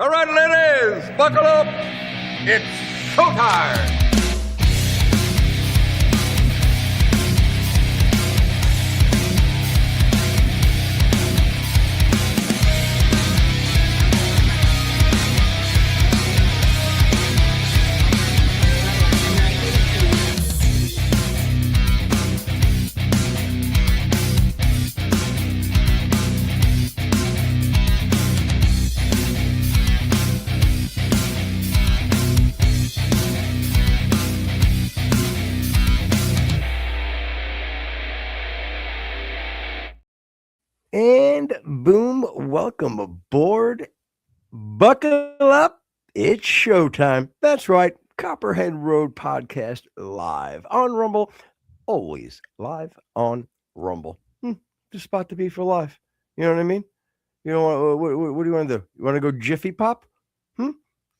All right, ladies, buckle up. It's showtime. And boom, welcome aboard. Buckle up. It's showtime. That's right. Copperhead Road Podcast live on Rumble. Always live on Rumble. The spot to be for life. You know what I mean? You know what do you want to do? You want to go Jiffy Pop?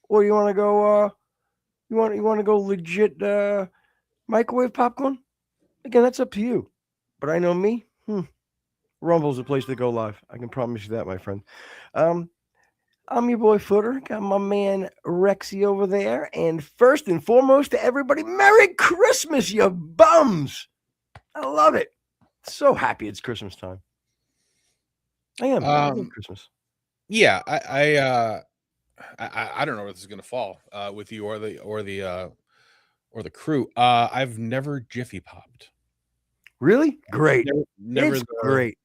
Or you want to go you want to go legit microwave popcorn? Again, that's up to you. But I know me. Rumble's a place to go live. I can promise you that, my friend. I'm your boy Footer. Got my man Rexy over there. And first and foremost to everybody, Merry Christmas, you bums. I love it. So happy it's Christmas time. I am. I love Christmas. Yeah, I don't know where this is gonna fall with you or the crew. I've never Jiffy popped. Really? Great. Never it's great.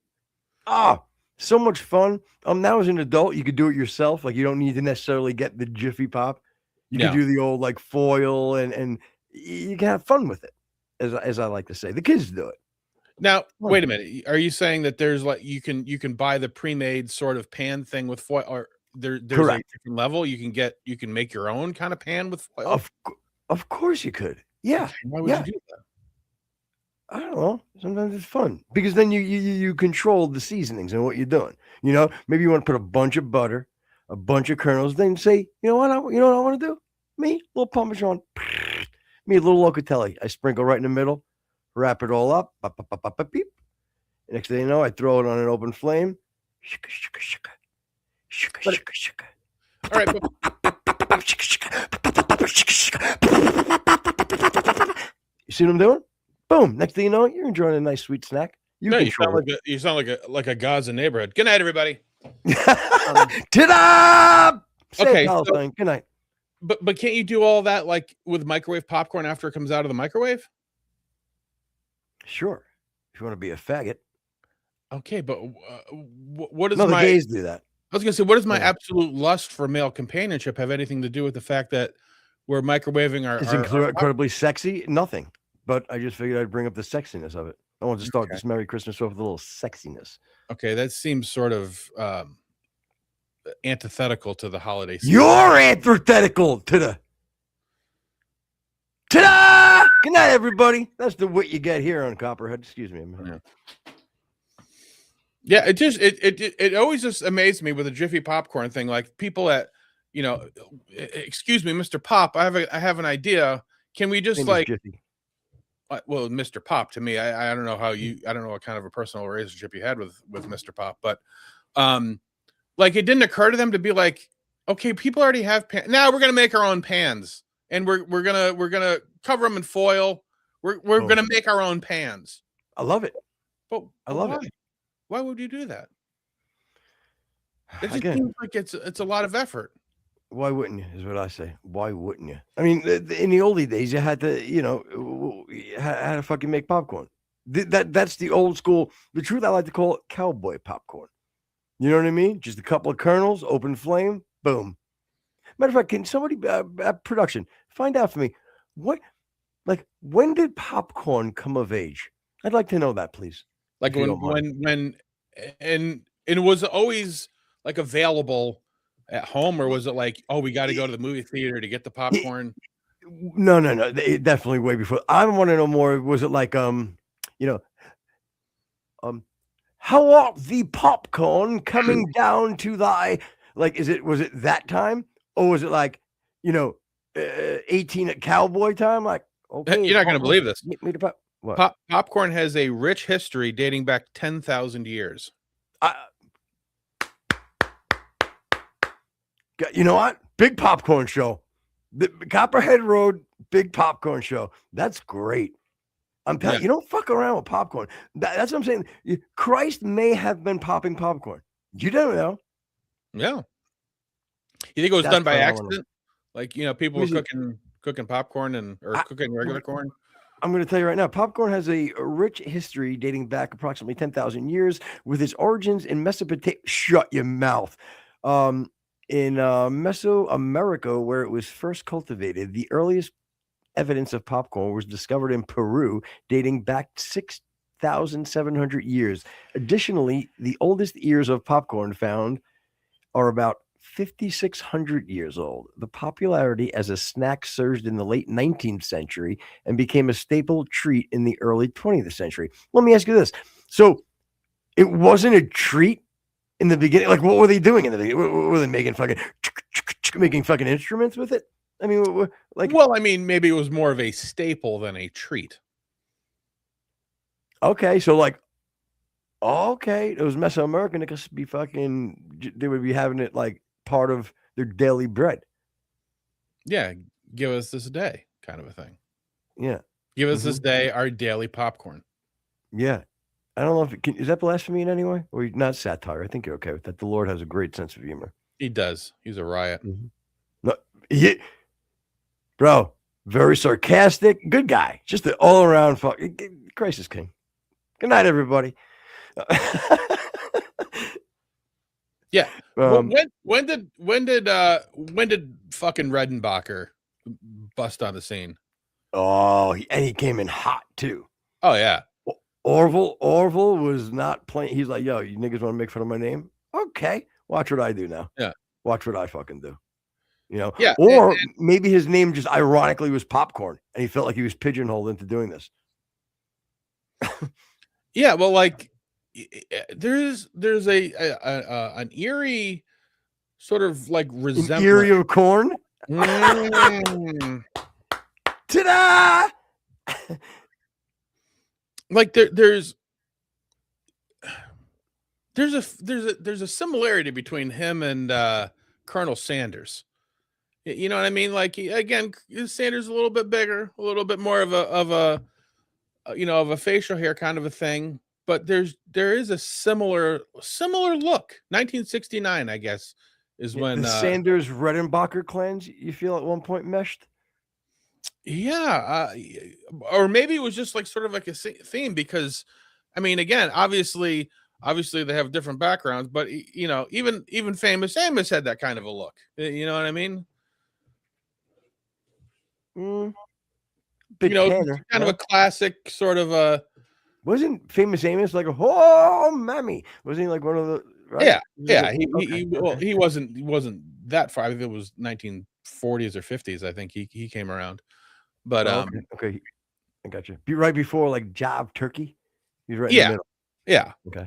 So much fun. Now as an adult, you could do it yourself. Like you don't need to necessarily get the Jiffy Pop. You can do the old like foil and you can have fun with it, as I like to say. The kids do it. Now, wait a minute. Are you saying that there's like you can buy the pre-made sort of pan thing with foil, or there's Correct. a different level you can make your own kind of pan with foil? Of course you could. Yeah. Why would you do that? I don't know. Sometimes it's fun because then you control the seasonings and what you're doing. You know, maybe you want to put a bunch of butter, a bunch of kernels, then say, you know what I want to do? Me, a little Parmesan, me, a little Locatelli. I sprinkle right in the middle, wrap it all up, beep. Next thing you know, I throw it on an open flame. All right. You see what I'm doing? Boom. Next thing you know, you're enjoying a nice sweet snack. You sound like a Gaza neighborhood. Good night, everybody. Ta-da! Okay. Good night. But can't you do all that like with microwave popcorn after it comes out of the microwave? Sure. If you want to be a faggot. Okay, but what is the gays do that? I was gonna say, what does my absolute lust for male companionship have anything to do with the fact that we're microwaving our? It's incredibly sexy. Nothing. But I just figured I'd bring up the sexiness of it. I want to start this Merry Christmas off with a little sexiness. Okay, that seems sort of antithetical to the holiday season. You're antithetical to the. Ta-da! Good night, everybody. That's the wit you get here on Copperhead. Excuse me. Yeah, it always just amazed me with the Jiffy popcorn thing. Like people at, excuse me, Mr. Pop, I have an idea. Can we just like Jiffy? Well, Mr. Pop to me, I don't know I don't know what kind of a personal relationship you had with Mr. Pop, but like it didn't occur to them to be like, okay, people already have pans. Now we're gonna make our own pans, and we're gonna cover them in foil. We're gonna make our own pans. I love it. But I love it. Why would you do that? It just seems like it's a lot of effort. Why wouldn't you, is what I say. Why wouldn't you? I mean, in the oldie days, you had to, had to fucking make popcorn. That's the old school. The truth, I like to call it cowboy popcorn. You know what I mean? Just a couple of kernels, open flame, boom. Matter of fact, can somebody, production, find out for me, when did popcorn come of age? I'd like to know that, please. Like when it was always like available at home, or was it like, oh, we got to go to the movie theater to get the popcorn? No. Definitely way before. I want to know more. Was it like, how art the popcorn coming down to thy, like, was it that time? Or was it like, 18 at cowboy time? Like, okay. You're not going to believe this. What? Popcorn has a rich history dating back 10,000 years. You know what? Big popcorn show. The Copperhead Road Big Popcorn Show. That's great. I'm telling you, don't fuck around with popcorn. That's what I'm saying. Christ may have been popping popcorn. You don't know. Yeah. You think it was done by accident? Like, people were cooking popcorn or cooking regular corn? I'm going to tell you right now, popcorn has a rich history dating back approximately 10,000 years with its origins in Mesopotamia. Shut your mouth. In Mesoamerica, where it was first cultivated, the earliest evidence of popcorn was discovered in Peru, dating back 6,700 years. Additionally, the oldest ears of popcorn found are about 5,600 years old. The popularity as a snack surged in the late 19th century and became a staple treat in the early 20th century. Let me ask you this. So it wasn't a treat in the beginning? Like, what were they doing in the beginning? What were they making fucking instruments with it? I mean, maybe it was more of a staple than a treat. Okay, so it was Mesoamerican. It could be they would be having it like part of their daily bread. Yeah, give us this day, kind of a thing. Yeah, give us this day our daily popcorn. Yeah, I don't know if is that blasphemy in any way, or not satire. I think you're okay with that. The Lord has a great sense of humor. He does. He's a riot. No, bro, very sarcastic, good guy, just an all around fuck. Christ is king. Good night, everybody. Yeah. When did fucking Redenbacher bust on the scene? Oh, and he came in hot too. Oh yeah. Orville was not playing. He's like, yo, you niggas want to make fun of my name? Okay, watch what I do now. Yeah. Watch what I fucking do. Yeah. Or maybe his name just ironically was Popcorn, and he felt like he was pigeonholed into doing this. Yeah, well, like there's an eerie sort of like resemblance. An eerie of corn. Ta-da! Like there's a similarity between him and Colonel Sanders. You know what I mean? Like again, Sanders is a little bit bigger, a little bit more of a facial hair kind of a thing. But there is a similar look. 1969, I guess, is when the Sanders Redenbacher clans. You feel at one point meshed. Yeah, or maybe it was just like sort of like a theme because, I mean, again, obviously they have different backgrounds, but even Famous Amos had that kind of a look. You know what I mean? Big kind of a classic sort of a. Wasn't Famous Amos like oh mammy? Wasn't he like one of the? Right? Yeah. He wasn't that far. I think it was 1940s or 50s. I think he came around. But okay, I got you. Be right before like Job Turkey. He's right in the middle. Yeah. Okay.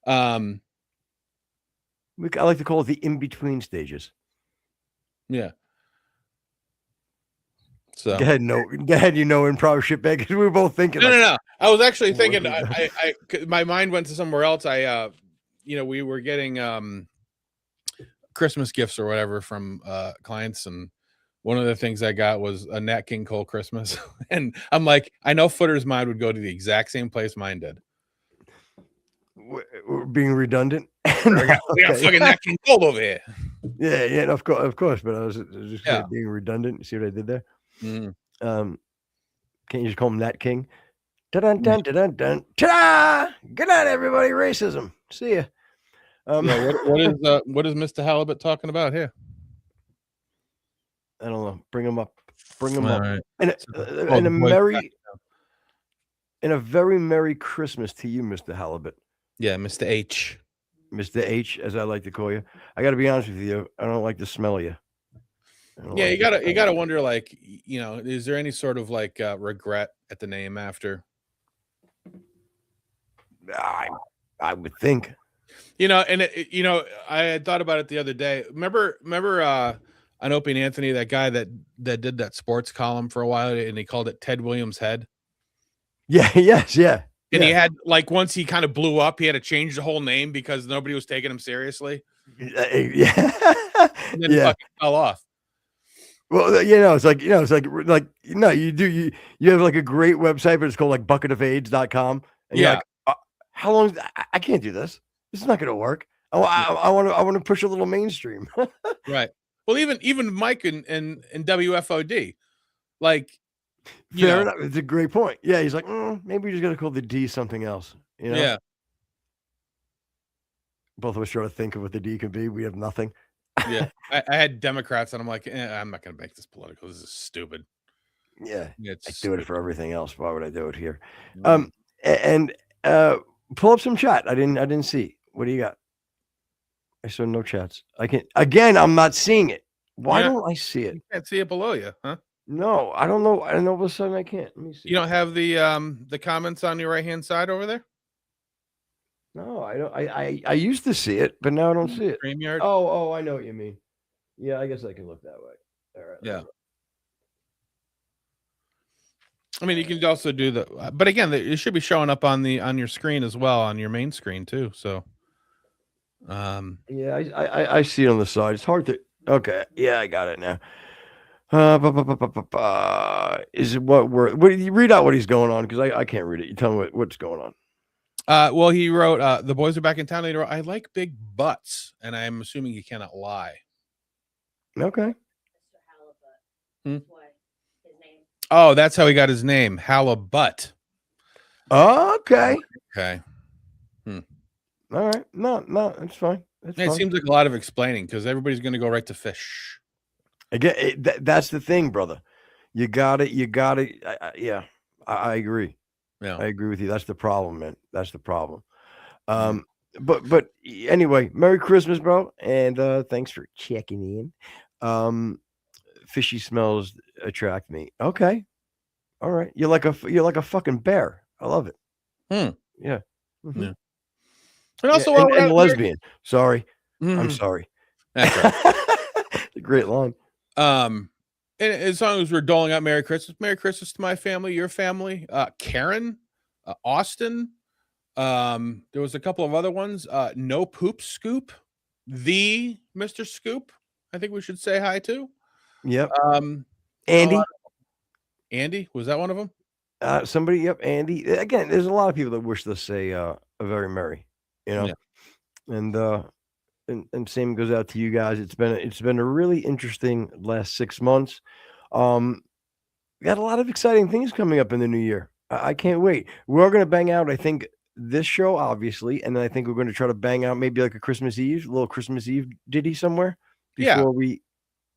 I like to call it the in between stages. Yeah. So go ahead, improv shit bag because we were both thinking. No. I was actually thinking. I my mind went to somewhere else. We were getting Christmas gifts or whatever from clients, and one of the things I got was a Nat King Cole Christmas, and I'm like, I know Footer's mind would go to the exact same place mine did. We're being redundant. We got fucking Nat King Cole over here. Yeah, of course. But I was just being redundant. See what I did there? Mm. Can't you just call him Nat King? Dun dun dun dun dun. Ta-da! Good night, everybody. Racism. See ya. What is Mr. Halibut talking about here? I don't know. Bring him up. Right. And a very merry Christmas to you, Mr. Halibut. Yeah, Mr. H. Mr. H, as I like to call you. I got to be honest with you. I don't like the smell of you. Yeah, you gotta wonder, like, is there any sort of like regret at the name after? I would think. And I had thought about it the other day. Remember on Opie and Anthony, that guy that did that sports column for a while, and he called it Ted Williams' Head. Yeah. Yes. Yeah. And he had once he kind of blew up, he had to change the whole name because nobody was taking him seriously. Yeah. And then fucking fell off. Well, it's like you have like a great website, but it's called like bucketofaids.com. And you're like, how long? I can't do this. This is not going to work. I want to push a little mainstream. Right. Well, even Mike and WFOD, fair enough. It's a great point. Yeah, he's like, maybe we just got to call the D something else. Yeah. Both of us try to think of what the D could be. We have nothing. Yeah, I had Democrats, and I'm like, I'm not going to make this political. This is stupid. Yeah, I stupid. do it for everything else. Why would I do it here? And pull up some chat. I didn't see. What do you got? I saw no chats. I can't. Again, I'm not seeing it. Why don't I see it? You can't see it below you, huh? No, I don't know. And all of a sudden, I can't. Let me see. You don't have the comments on your right hand side over there? No, I don't. I used to see it, but now I don't see it. StreamYard? Oh, I know what you mean. Yeah, I guess I can look that way. All right. Yeah. I mean, you can also do but again, it should be showing up on your screen as well, on your main screen too. So, yeah, I see it on the side. It's hard to. Okay, yeah, I got it now. Is it what you read out what he's going on, because I can't read it. You tell me what's going on. Well, he wrote, the boys are back in town. He wrote, I like big butts, and I'm assuming you cannot lie. Okay. Oh, that's how he got his name, Halibut. Okay. Okay. All right. No, it's fine. It seems like a lot of explaining, because everybody's going to go right to fish. Again, that's the thing, brother. You got it. Yeah, I agree. Yeah, I agree with you. That's the problem, man. That's the problem. But anyway, Merry Christmas, bro, and thanks for checking in. Fishy smells attract me. Okay, all right. You're like a fucking bear. I love it. Yeah. Mm-hmm. Yeah. And also, and a lesbian. Sorry, I'm Mhm. sorry. That's right. A great line. And as long as we're doling out Merry Christmas to my family, your family, Karen, Austin. There was a couple of other ones. No Poop Scoop, the Mr. Scoop. I think we should say hi to. Yep. Andy. Andy, was that one of them? Somebody. Yep. Andy. Again, there's a lot of people that wish us a very merry. Yeah. And same goes out to you guys. It's been a really interesting last 6 months. We got a lot of exciting things coming up in the new year. I can't wait. We're going to bang out, I think, this show, obviously, and then I think we're going to try to bang out maybe like a little Christmas Eve ditty somewhere before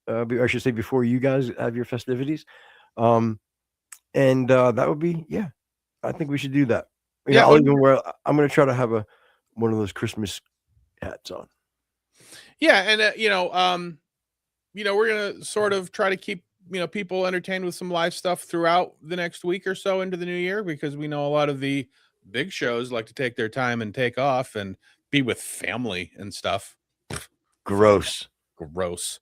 I should say before you guys have your festivities. And that would be, I think we should do that. I'm going to try to have one of those Christmas hats on. Yeah, and we're gonna sort of try to keep people entertained with some live stuff throughout the next week or so into the new year, because we know a lot of the big shows like to take their time and take off and be with family and stuff. Gross. So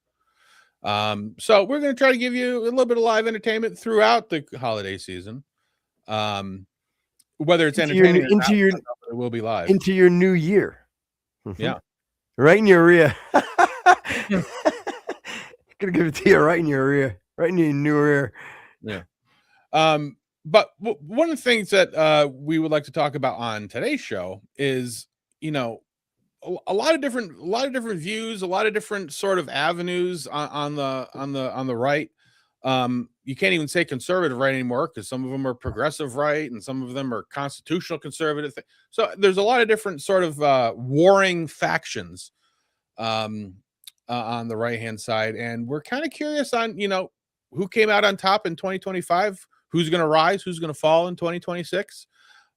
we're gonna try to give you a little bit of live entertainment throughout the holiday season. Whether it's entertaining or not, it will be live into your new year. Mm-hmm. Yeah. Right in your ear. Gonna give it to you right in your ear, right in your new ear. Yeah. But one of the things that we would like to talk about on today's show is, a lot of different views, a lot of different sort of avenues on the right. You can't even say conservative right anymore, because some of them are progressive right and some of them are constitutional conservative. So there's a lot of different sort of warring factions on the right hand side, and we're kind of curious on who came out on top in 2025, who's going to rise, who's going to fall in 2026.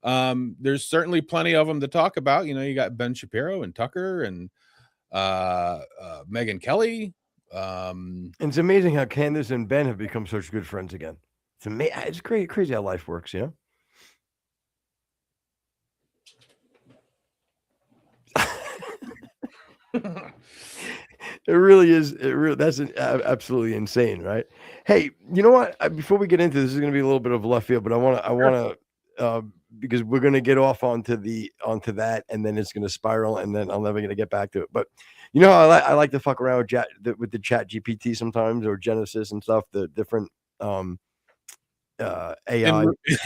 There's certainly plenty of them to talk about. You got Ben Shapiro and Tucker and Megyn Kelly. And it's amazing how Candace and Ben have become such good friends again. It's amazing. It's crazy how life works, It really is. That's absolutely insane, right? Hey, you know what? Before we get into this, is going to be a little bit of left field, but I want because we're going to get off onto that, and then it's going to spiral, and then I'm never going to get back to it. But I like to fuck around with the Chat GPT sometimes, or Genesis and stuff. The different AI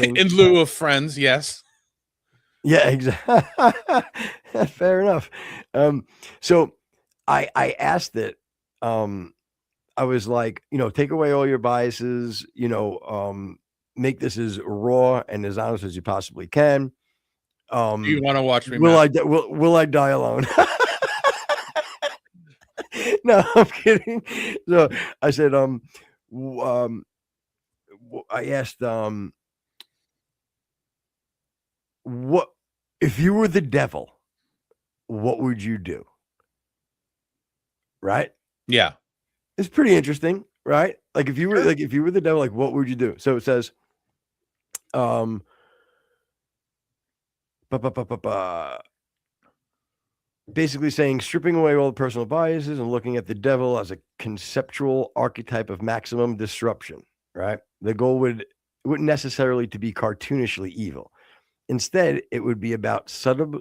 in lieu of friends, yes. Yeah, exactly. Fair enough. So I asked it. I was like, take away all your biases. Make this as raw and as honest as you possibly can. Do you want to watch me? Will I die alone? No, I'm kidding. So I said, I asked, what if you were the devil? What would you do? Right? Yeah, it's pretty interesting, right? Like if you were the devil, like what would you do? So it says, basically saying stripping away all the personal biases and looking at the devil as a conceptual archetype of maximum disruption, right? The goal wouldn't necessarily to be cartoonishly evil. Instead, it would be about subtly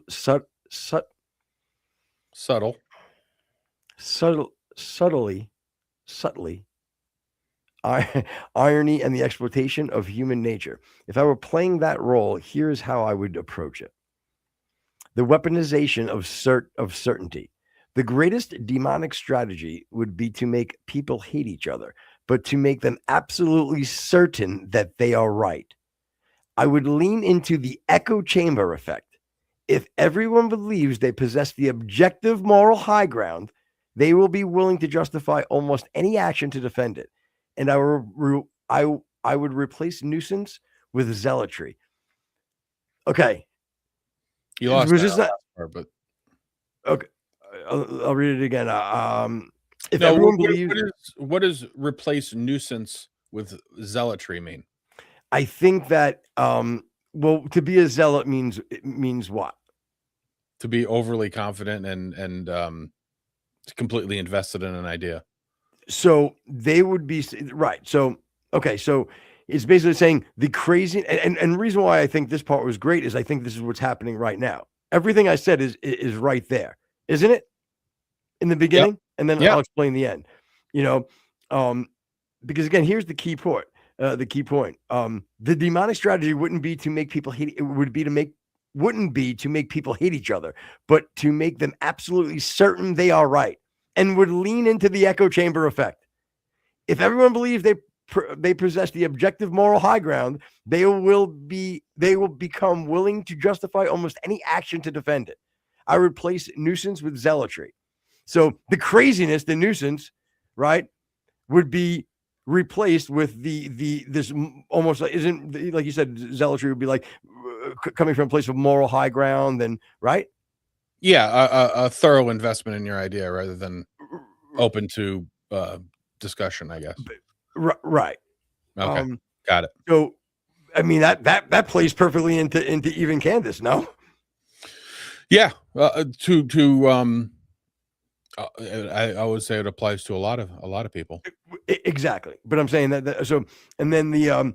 irony and the exploitation of human nature. If I were playing that role, here's how I would approach it. The weaponization of certainty. The greatest demonic strategy would be to make people hate each other, but to make them absolutely certain that they are right. I would lean into the echo chamber effect. If everyone believes they possess the objective moral high ground, they will be willing to justify almost any action to defend it. And I would replace nuisance with zealotry. Okay. You lost that part, but okay. I'll read it again. If everyone believes, what does replace nuisance with zealotry mean? I think that to be a zealot means what? To be overly confident and completely invested in an idea. So they would be right. So okay, so it's basically saying the crazy and the reason why I think this part was great is I think this is what's happening right now. Everything I said is right there, isn't it? In the beginning, yep. And then I'll explain the end. Because again, here's the key point. The demonic strategy wouldn't be to make people hate. It wouldn't be to make people hate each other, but to make them absolutely certain they are right, and would lean into the echo chamber effect. If everyone believes they possess the objective moral high ground, they will become willing to justify almost any action to defend it. I replace nuisance with zealotry. So the craziness, the nuisance, right, would be replaced with this almost like, isn't like you said, zealotry would be like coming from a place of moral high ground, and right? Yeah, a thorough investment in your idea rather than open to discussion, I guess. Right. Okay, got it. So, I mean that plays perfectly into even Candace, no? Yeah, I would say it applies to a lot of people. Exactly, but I'm saying that so, and then the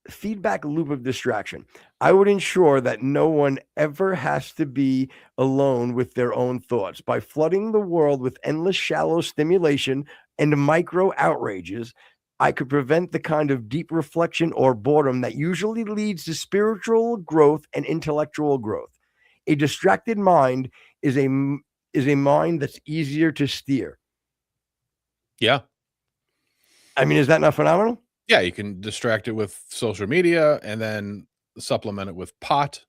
feedback loop of distraction. I would ensure that no one ever has to be alone with their own thoughts by flooding the world with endless shallow stimulation and micro outrages. I could prevent the kind of deep reflection or boredom that usually leads to spiritual growth and intellectual growth. A distracted mind is a mind that's easier to steer. Yeah. I mean, is that not phenomenal? Yeah, you can distract it with social media and then supplement it with pot,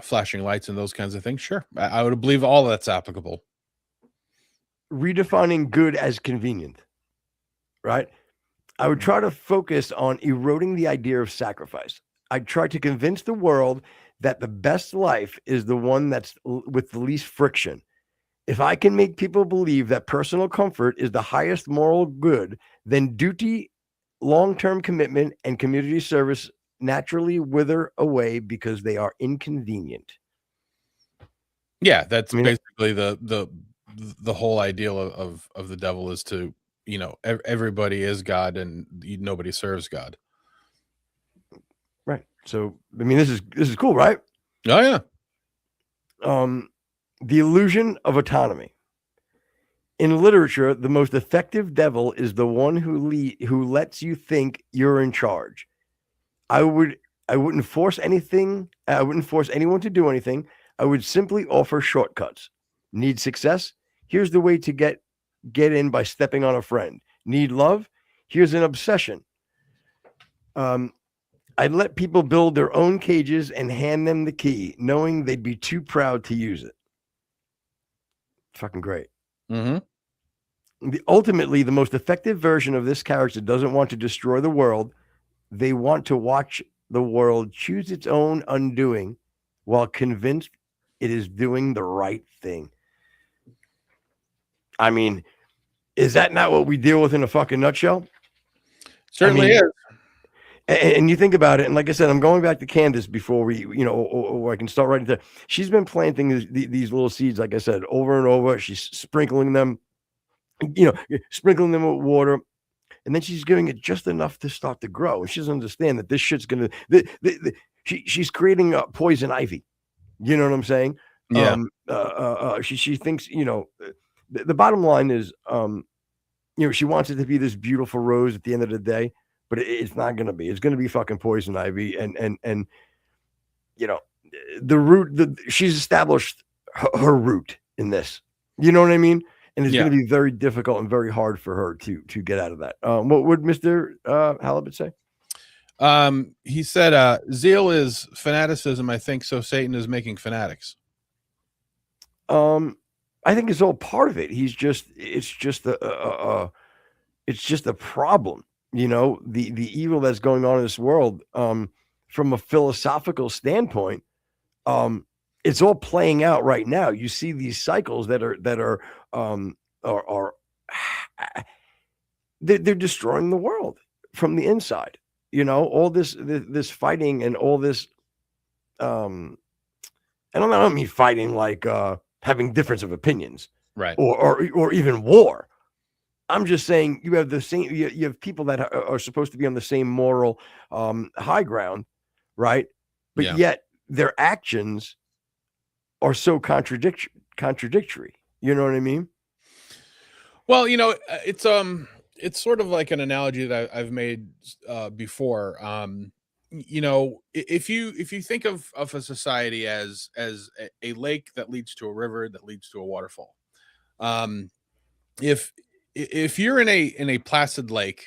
flashing lights and those kinds of things. Sure. I would believe all that's applicable. Redefining good as convenient, right? I would try to focus on eroding the idea of sacrifice. I'd try to convince the world that the best life is the one that's with the least friction. If I can make people believe that personal comfort is the highest moral good, then duty, long-term commitment, and community service naturally wither away because they are inconvenient. Yeah, that's basically the whole ideal of the devil is to everybody is God and nobody serves God. Right. So, I mean, this is cool, right? Oh yeah. The illusion of autonomy. In literature, the most effective devil is the one who lets you think you're in charge. I wouldn't force anything. I wouldn't force anyone to do anything. I would simply offer shortcuts. Need success? Here's the way to get in by stepping on a friend. Need love? Here's an obsession. I'd let people build their own cages and hand them the key, knowing they'd be too proud to use it. Fucking great. Mm-hmm. Ultimately, the most effective version of this character doesn't want to destroy the world. They want to watch the world choose its own undoing while convinced it is doing the right thing. I mean, is that not what we deal with in a fucking nutshell? Certainly is. And you think about it, and like I said, I'm going back to Candace before we, or I can start right there. She's been planting these little seeds, like I said, over and over. She's sprinkling them, sprinkling them with water, and then she's giving it just enough to start to grow. And she doesn't understand that this shit's gonna. She's creating poison ivy. You know what I'm saying? Yeah. She thinks, the bottom line is, she wants it to be this beautiful rose at the end of the day. But it's not going to be. It's going to be fucking poison ivy, and the root. She's established her root in this. You know what I mean? And it's going to be very difficult and very hard for her to get out of that. What would Mr. Halibut say? He said, "Zeal is fanaticism. I think so. Satan is making fanatics." I think it's all part of it. It's just a problem. The evil that's going on in this world, from a philosophical standpoint, it's all playing out right now. You see these cycles that are they're destroying the world from the inside. All this fighting and all this. I don't mean fighting like having difference of opinions, right? Or even war. I'm just saying you have the same. You have people that are supposed to be on the same moral high ground, right? But yet their actions are so contradictory. You know what I mean? Well, it's sort of like an analogy that I've made before. If you think of a society as a lake that leads to a river that leads to a waterfall, if you're in a placid lake,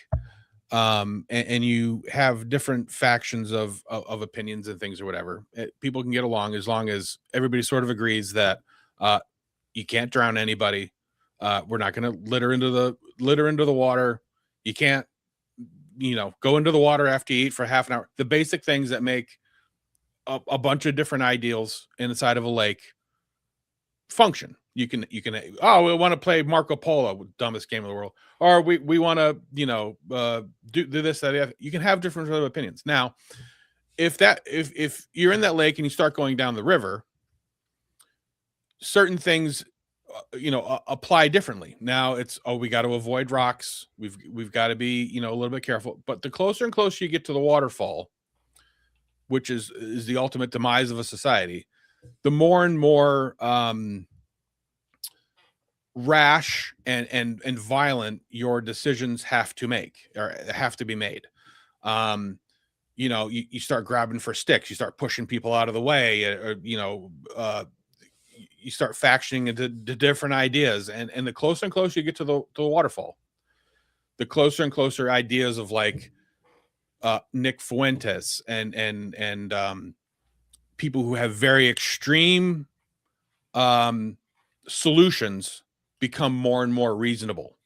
and you have different factions of opinions and things or whatever, people can get along as long as everybody sort of agrees that you can't drown anybody. We're not going to litter into the water. You can't, go into the water after you eat for half an hour. The basic things that make a bunch of different ideals inside of a lake function. You can we want to play Marco Polo, dumbest game in the world, or we want to do this, that. You can have different sort of opinions. Now, if you're in that lake and you start going down the river, certain things apply differently. Now it's we got to avoid rocks. We've got to be a little bit careful. But the closer and closer you get to the waterfall, which is the ultimate demise of a society, the more and more rash and violent your decisions have to be made. You start grabbing for sticks, you start pushing people out of the way, or you start factioning into different ideas, and the closer and closer you get to the waterfall, the closer and closer ideas of like Nick Fuentes and people who have very extreme solutions become more and more reasonable.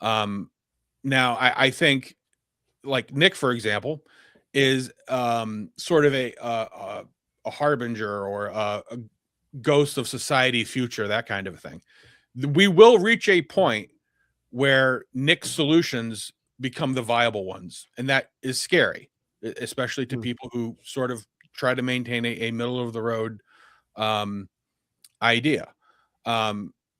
Now I think like Nick, for example, is sort of a harbinger or a ghost of society future, that kind of a thing. We will reach a point where Nick's solutions become the viable ones, and that is scary, especially to people who sort of try to maintain a middle of the road idea.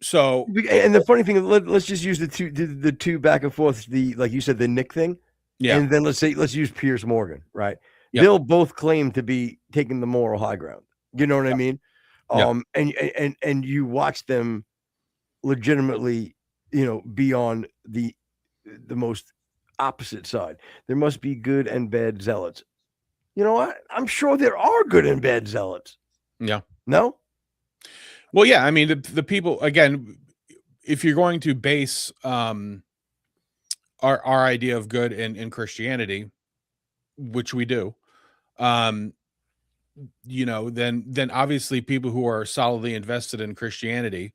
So, and the funny thing, let's just use the two back and forth, like you said, the Nick thing. yeah. And then let's use Piers Morgan, right? Yep. They'll both claim to be taking the moral high ground. You know what I mean? And you watch them legitimately, be on the most opposite side. There must be good and bad zealots. You know what? I'm sure there are good and bad zealots. Yeah. No? Well, yeah. I mean, the people, again, if you're going to base our idea of good in Christianity, which we do, then obviously people who are solidly invested in Christianity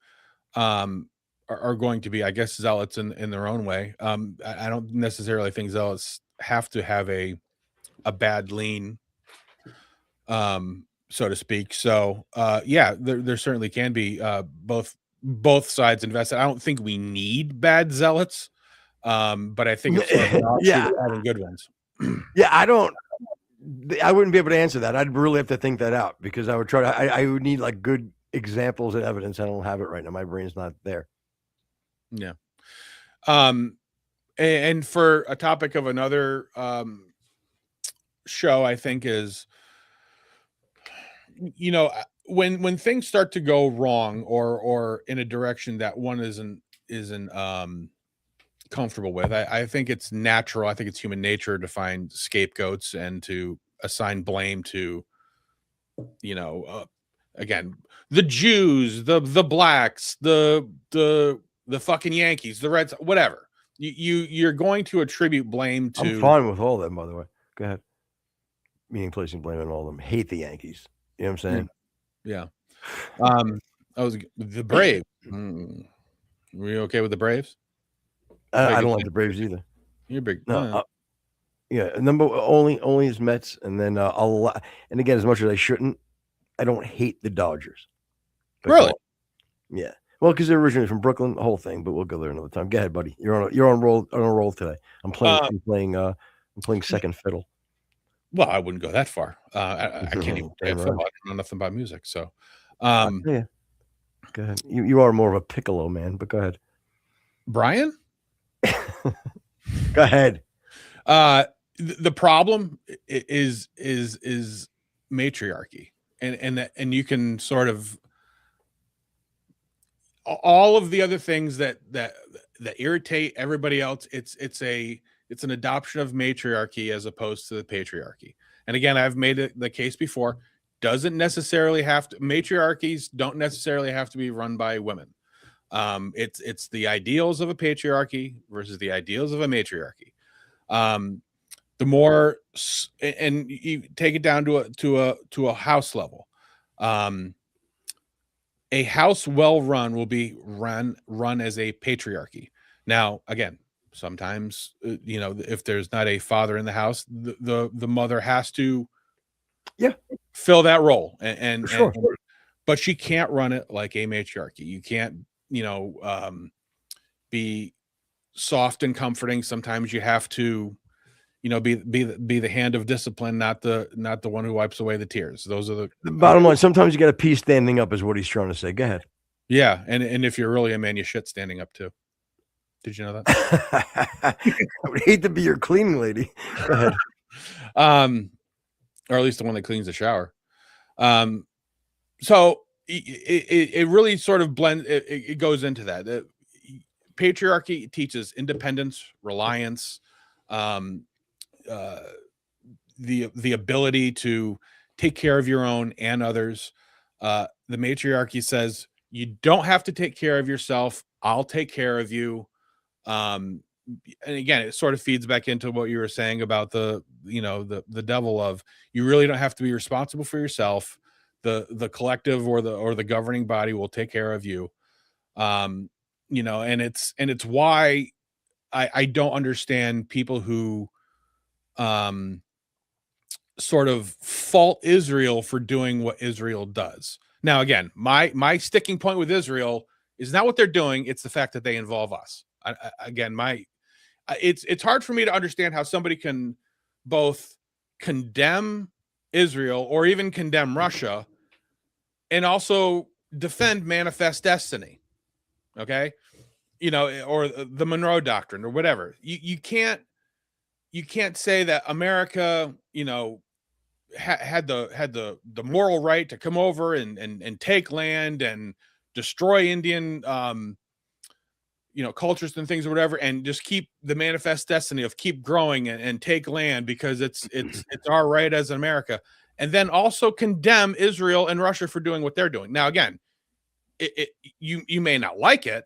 are going to be, I guess, zealots in their own way. I don't necessarily think zealots have to have a bad lean, so to speak. So there certainly can be both sides invested. I don't think we need bad zealots, but I think it's sort of an offshoot of having good ones. Yeah, I wouldn't be able to answer that. I'd really have to think that out, because I would try to. I would need like good examples and evidence. I don't have it right now. My brain's not there. Yeah. And for a topic of another show, I think is, when things start to go wrong or in a direction that one isn't comfortable with, I think it's natural. I think it's human nature to find scapegoats and to assign blame to, again, the Jews, the blacks, the fucking Yankees, the Reds, whatever. You're going to attribute blame to. I'm fine with all of them, by the way. Go ahead. Meaning placing blame on all of them. Hate the Yankees. You know what I'm saying? Yeah. I was the Braves. Were you okay with the Braves? I don't like the Braves either. You're big. No. Yeah. Number only is Mets, and then and again, as much as I shouldn't, I don't hate the Dodgers. Really? Yeah. Well, because they're originally from Brooklyn, the whole thing. But we'll go there another time. Go ahead, buddy. You're on a roll today. I'm playing second fiddle. Well, I wouldn't go that far. I can't even play a fiddle. I don't know nothing about music. So, yeah. Go ahead. You are more of a piccolo man, but go ahead. Brian? Go ahead. The problem is matriarchy, and you can sort of all of the other things that irritate everybody else. It's an adoption of matriarchy as opposed to the patriarchy. And again, I've made the case before. Doesn't necessarily have to. Matriarchies don't necessarily have to be run by women. It's the ideals of a patriarchy versus the ideals of a matriarchy. The more, and you take it down to a house level. A house well run will be run as a patriarchy. Now, again, sometimes if there's not a father in the house, the mother has to fill that role, and but she can't run it like a matriarchy. You can't be soft and comforting. Sometimes you have to be the hand of discipline, not the one who wipes away the tears. Those are the bottom line. Sometimes you got to pee standing up, is what he's trying to say. Go ahead. Yeah, and if you're really a man, you shit standing up too. Did you know that? I would hate to be your cleaning lady. Go ahead. Or at least the one that cleans the shower. So it really sort of blends. It goes into that. Patriarchy teaches independence, reliance, the ability to take care of your own and others. The matriarchy says you don't have to take care of yourself. I'll take care of you. And again, it sort of feeds back into what you were saying about the devil of, you really don't have to be responsible for yourself. The collective or the governing body will take care of you. And it's why I don't understand people who sort of fault Israel for doing what Israel does. Now, again, my sticking point with Israel is not what they're doing. It's the fact that they involve us. It's hard for me to understand how somebody can both condemn Israel or even condemn Russia and also defend manifest destiny. Okay. Or the Monroe Doctrine or whatever. You can't say that America, had the moral right to come over and take land and destroy Indian cultures and things or whatever, and just keep the manifest destiny of keep growing and take land because it's our right as America, and then also condemn Israel and Russia for doing what they're doing. Now, again, you may not like it,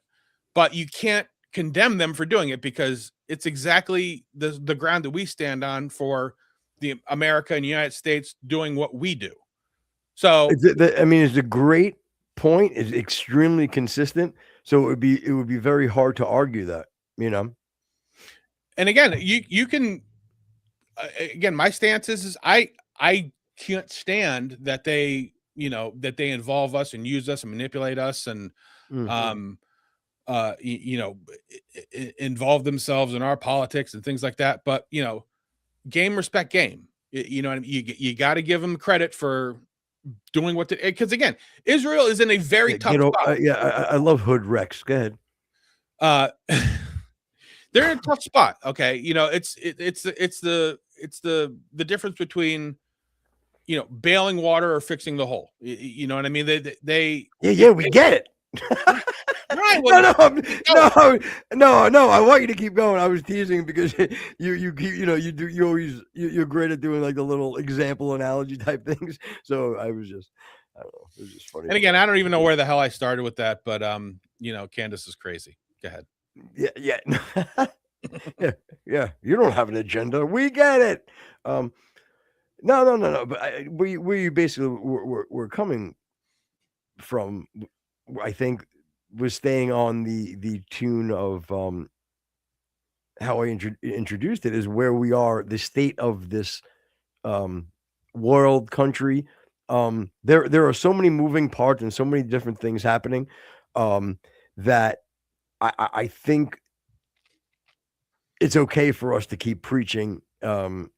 but you can't condemn them for doing it because it's exactly the ground that we stand on for the America and the United States doing what we do. So it's a great point. It's extremely consistent. So it would be very hard to argue that, And again, you can again, my stance is I can't stand that they involve us and use us and manipulate us and involve themselves in our politics and things like that. But game respect game. You know what I mean? You got to give them credit for doing what because again, Israel is in a very tough spot. I love Hood Rex. Go ahead. They're in a tough spot. Okay, it's the difference between bailing water or fixing the hole. You know what I mean? They we get it. Right. No. I want you to keep going. I was teasing because you're great at doing like the little example analogy type things. So I was just, I don't know. It was just funny. And again, I don't even know where the hell I started with that, but Candace is crazy. Go ahead. Yeah. Yeah. You don't have an agenda. We get it. No. But we basically we're coming from, I think, was staying on the tune of how I introduced it is where we are, the state of this world, country. There are so many moving parts and so many different things happening that I think it's okay for us to keep preaching an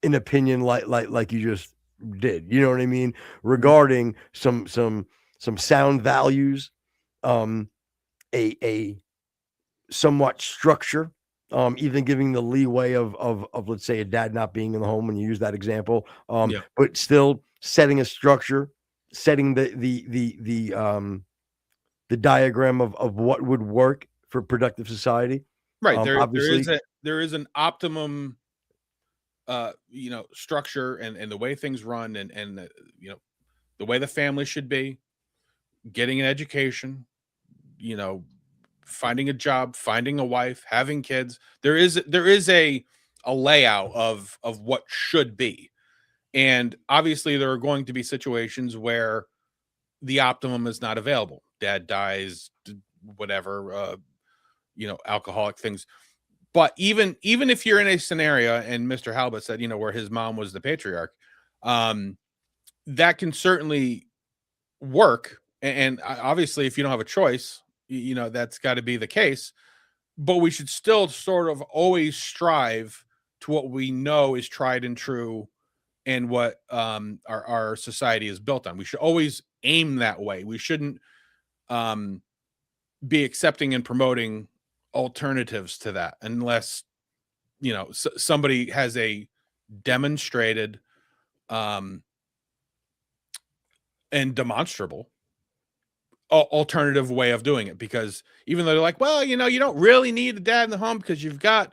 opinion like you just did. You know what I mean? Regarding some sound values, a somewhat structure, even giving the leeway of let's say a dad not being in the home when you use that example, but still setting a structure, setting the diagram of what would work for productive society. Right. There is an optimum structure and the way things run and the way the family should be, getting an education, finding a job, finding a wife, having kids. There is a layout of what should be. And obviously there are going to be situations where the optimum is not available. Dad dies, whatever, alcoholic things. But even if you're in a scenario, and Mr. Halbert said, where his mom was the patriarch, that can certainly work. And obviously, if you don't have a choice, that's got to be the case. But we should still sort of always strive to what we know is tried and true and what our society is built on. We should always aim that way. We shouldn't be accepting and promoting alternatives to that unless somebody has a demonstrated and demonstrable alternative way of doing it. Because even though they're like, well, you don't really need a dad in the home because you've got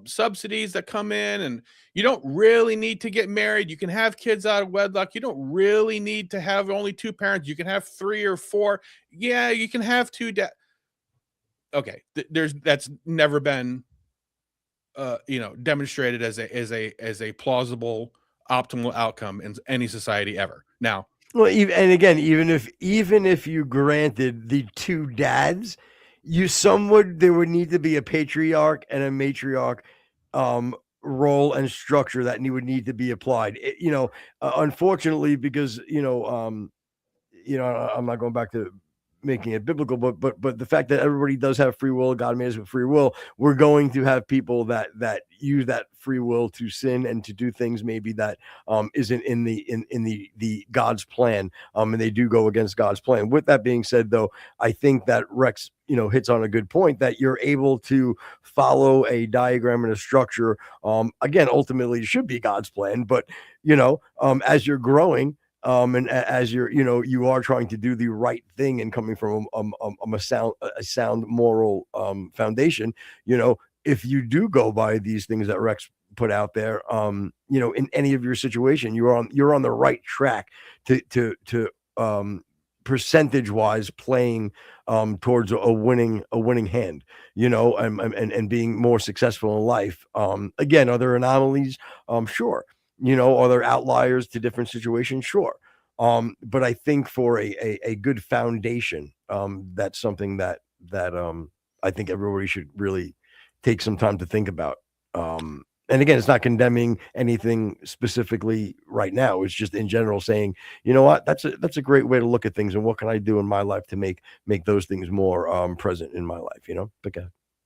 subsidies that come in, and you don't really need to get married. You can have kids out of wedlock. You don't really need to have only two parents. You can have 3 or 4. Yeah, you can have 2 dads. Okay, that's never been demonstrated as a plausible optimal outcome in any society ever. Now, well, even if you granted the 2 dads, there would need to be a patriarch and a matriarch role and structure that would need to be applied. Unfortunately, because I'm not going back to making it biblical, but the fact that everybody does have free will, God made us with free will, we're going to have people that use that free will to sin and to do things maybe that isn't in the God's plan, and they do go against God's plan. With that being said, though, I think that Rex hits on a good point, that you're able to follow a diagram and a structure. Again, ultimately it should be God's plan, but as you're growing, and as you are trying to do the right thing and coming from a sound moral foundation, if you do go by these things that Rex put out there, in any of your situation, you're on the right track to percentage wise playing towards a winning hand, and being more successful in life. Again, are there anomalies? Sure. Are there outliers to different situations? Sure. But I think for a good foundation, that's something that I think everybody should really take some time to think about. And again, it's not condemning anything specifically right now. It's just in general saying, you know what, that's a great way to look at things, and what can I do in my life to make those things more present in my life,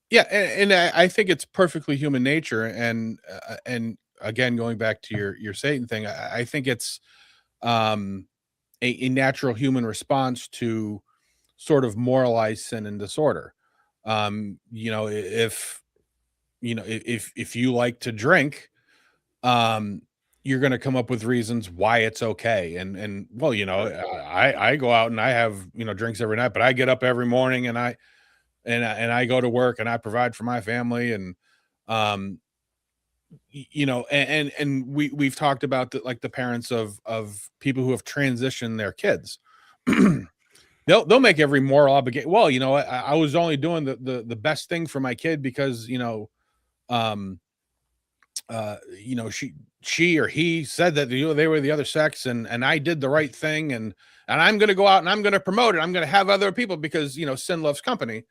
Yeah, and I think it's perfectly human nature, and again, going back to your Satan thing, I think it's a natural human response to sort of moralize sin and disorder. If you like to drink, you're going to come up with reasons why it's okay. And well, I go out and I have, drinks every night, but I get up every morning and I go to work and I provide for my family. And, we've talked about the parents of people who have transitioned their kids. They'll make every moral obligation. Well, I was only doing the best thing for my kid because, she or he said that they were the other sex, and I did the right thing, and I'm going to go out and I'm going to promote it. I'm going to have other people because sin loves company,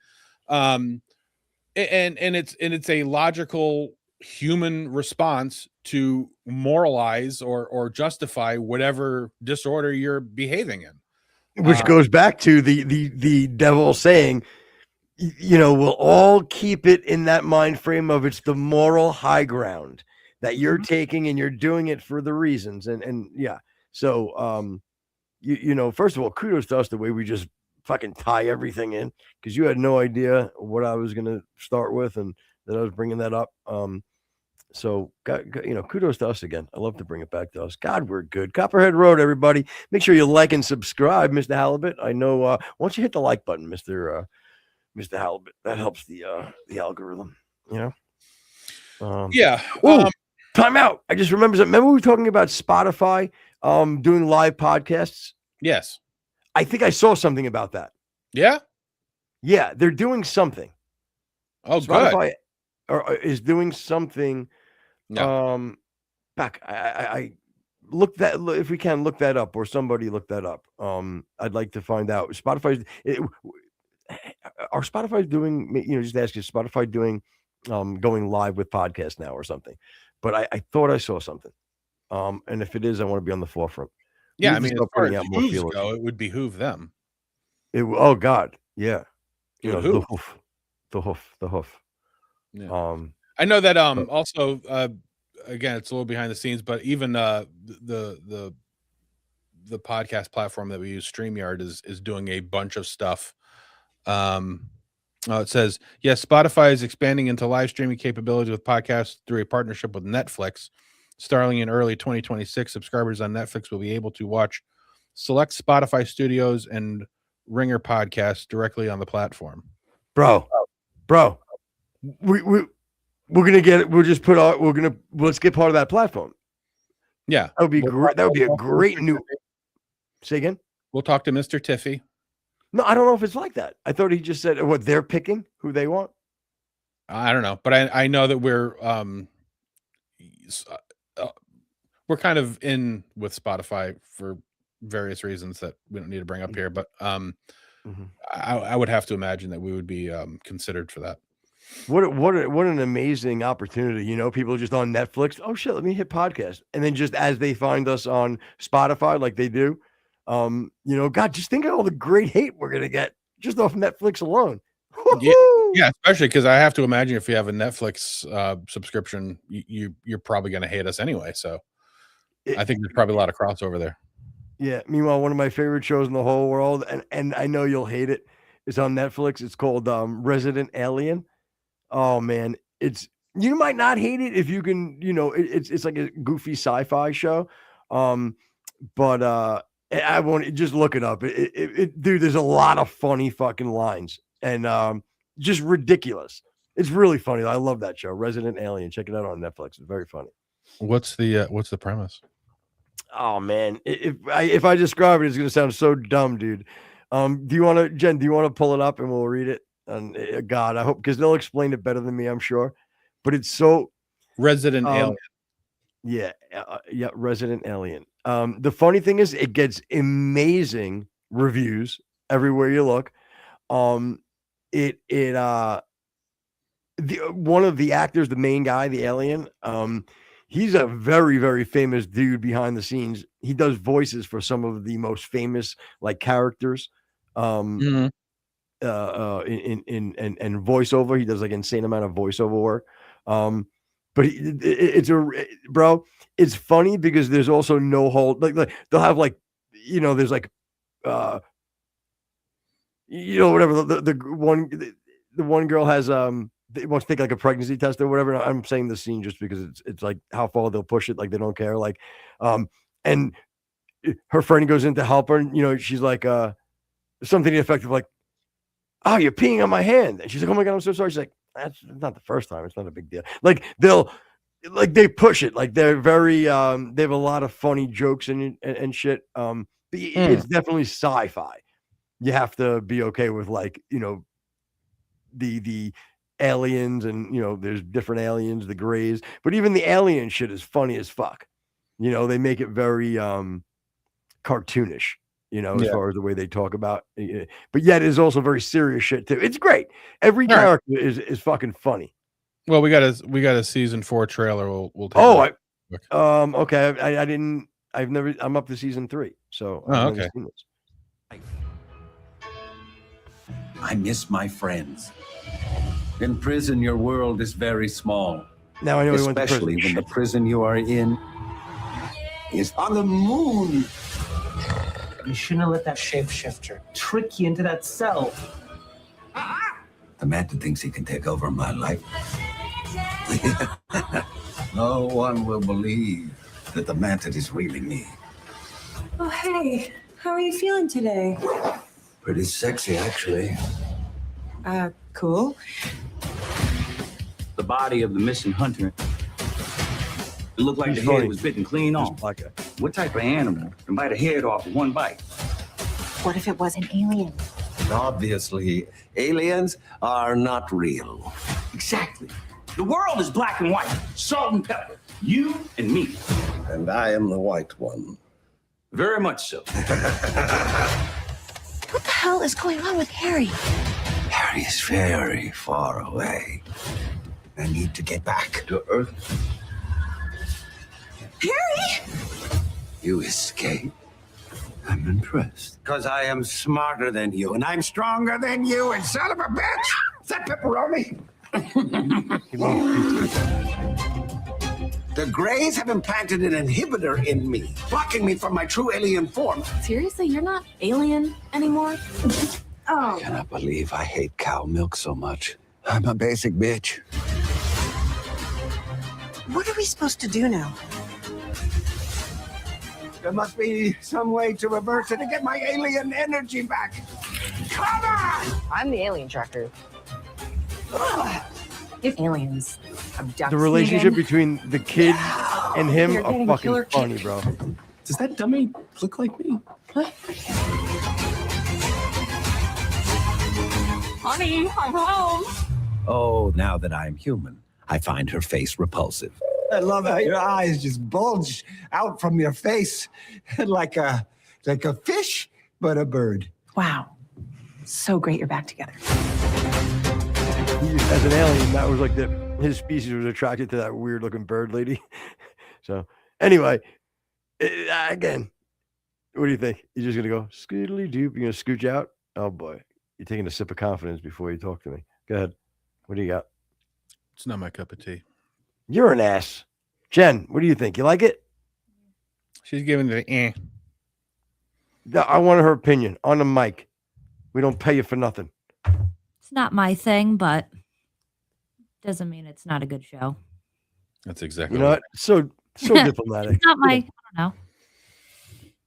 and it's a logical human response to moralize or justify whatever disorder you're behaving in, which goes back to the devil saying, we'll all keep it in that mind frame of it's the moral high ground that you're taking, and you're doing it for the reasons. And yeah. So, first of all, kudos to us, the way we just fucking tie everything in, because you had no idea what I was going to start with and that I was bringing that up. So, kudos to us again. I love to bring it back to us. God, we're good. Copperhead Road, everybody. Make sure you like and subscribe, Mr. Halibut. I know, once you hit the like button, Mr. Halibut, that helps the algorithm, Yeah. Time out. I just remember we were talking about Spotify doing live podcasts. Yes. I think I saw something about that. Yeah. Yeah, they're doing something. Oh, Spotify is doing something. No. Back. I look that. If we can look that up, or somebody look that up. I'd like to find out. Are Spotify doing? Just ask you. Spotify doing going live with podcasts now or something? But I thought I saw something. And if it is, I want to be on the forefront. Yeah, I mean, as far as hooves go, it would behoove them. Oh God, yeah. The hoof. Yeah. I know that also again, it's a little behind the scenes, but even the podcast platform that we use, StreamYard, is doing a bunch of stuff. It says, yes, Spotify is expanding into live streaming capabilities with podcasts through a partnership with Netflix. Starting in early 2026, subscribers on Netflix will be able to watch select Spotify studios and Ringer podcasts directly on the platform. Bro, we're gonna get it. Let's get part of that platform. Yeah, that would be great. That would be a great new. Say again. We'll talk to Mr. Tiffy. No, I don't know if it's like that. I thought he just said what they're picking, who they want. I don't know, but I know that we're kind of in with Spotify for various reasons that we don't need to bring up here. But I would have to imagine that we would be considered for that. What an amazing opportunity. People just on Netflix. Oh shit, let me hit podcast, and then just as they find us on Spotify, like they do. God, just think of all the great hate we're gonna get just off Netflix alone. Yeah, especially because I have to imagine if you have a Netflix subscription, you're probably going to hate us anyway. So I think there's probably a lot of crossover there. Yeah. Meanwhile, one of my favorite shows in the whole world, and I know you'll hate it, is on Netflix. It's called Resident Alien. Oh man, you might not hate it if you can, it's like a goofy sci-fi show. But I won't just look it up. Dude, there's a lot of funny fucking lines and just ridiculous. It's really funny. I love that show, Resident Alien. Check it out on Netflix. It's very funny. What's the premise? Oh man, if I describe it, it's gonna sound so dumb, dude. Do you want to, Jen? Do you want to pull it up and we'll read it? And God, I hope, because they'll explain it better than me, I'm sure. But it's so Resident Alien. Yeah, Resident Alien. The funny thing is, it gets amazing reviews everywhere you look. One of the actors, the main guy, the alien, he's a very, very famous dude behind the scenes. He does voices for some of the most famous like characters. In voiceover, he does like insane amount of voiceover work. But it's funny because there's also no hold. Like they'll have like, there's like, whatever the one girl has they wants to take like a pregnancy test or whatever. I'm saying the scene just because it's like how far they'll push it. Like they don't care. Like, and her friend goes in to help her, and she's like, something to the effect of like, "Oh, you're peeing on my hand," and she's like, "Oh my God, I'm so sorry." She's like, "That's not the first time. It's not a big deal." Like they push it. Like they're very, they have a lot of funny jokes and shit. It's definitely sci-fi. You have to be okay with like, the aliens and, there's different aliens, the grays, but even the alien shit is funny as fuck. They make it very, cartoonish, as far as the way they talk about, but yet it's also very serious shit too. It's great. Every character is fucking funny. Well, we got a season 4 trailer. We'll take okay. I'm up to season 3, so I've never seen this. I miss my friends. In prison, your world is very small. Now I know, especially when the prison you are in is on the moon. You shouldn't have let that shapeshifter trick you into that cell. The Manta thinks he can take over my life. No one will believe that the Manta is really me. Oh, hey. How are you feeling today? Pretty sexy, actually. Cool. The body of the missing hunter. It looked like the head was bitten clean off. What type of animal can bite a head off with one bite? What if it was an alien? Obviously, aliens are not real. Exactly. The world is black and white. Salt and pepper. You and me. And I am the white one. Very much so. What the hell is going on with Harry? Harry is very far away. I need to get back to Earth. Harry! You escaped. I'm impressed. Because I am smarter than you, and I'm stronger than you, and son of a bitch! Is that pepperoni? The Greys have implanted an inhibitor in me, blocking me from my true alien form. Seriously, you're not alien anymore? I cannot believe I hate cow milk so much. I'm a basic bitch. What are we supposed to do now? There must be some way to reverse it and get my alien energy back. Come on! I'm the alien tracker. If aliens abduct The relationship me between the kid and him You're are getting fucking killer funny, kick. bro. Does that dummy look like me? Honey, I'm home. Oh, now that I'm human, I find her face repulsive. I love how your eyes just bulge out from your face like a fish, but a bird. Wow. So great you're back together. As an alien, that was like his species was attracted to that weird looking bird lady. So anyway, again, What do you think? You're just gonna go scootily doop? You're gonna scooch out? Oh boy, you're taking a sip of confidence before you talk to me. Go ahead. What do you got? It's not my cup of tea. You're an ass, Jen. What do you think? You like it? She's giving it the I want her opinion on the mic. We don't pay you for nothing. It's not my thing, but doesn't mean it's not a good show. That's exactly. You know what? So diplomatic. It's not my. I don't know.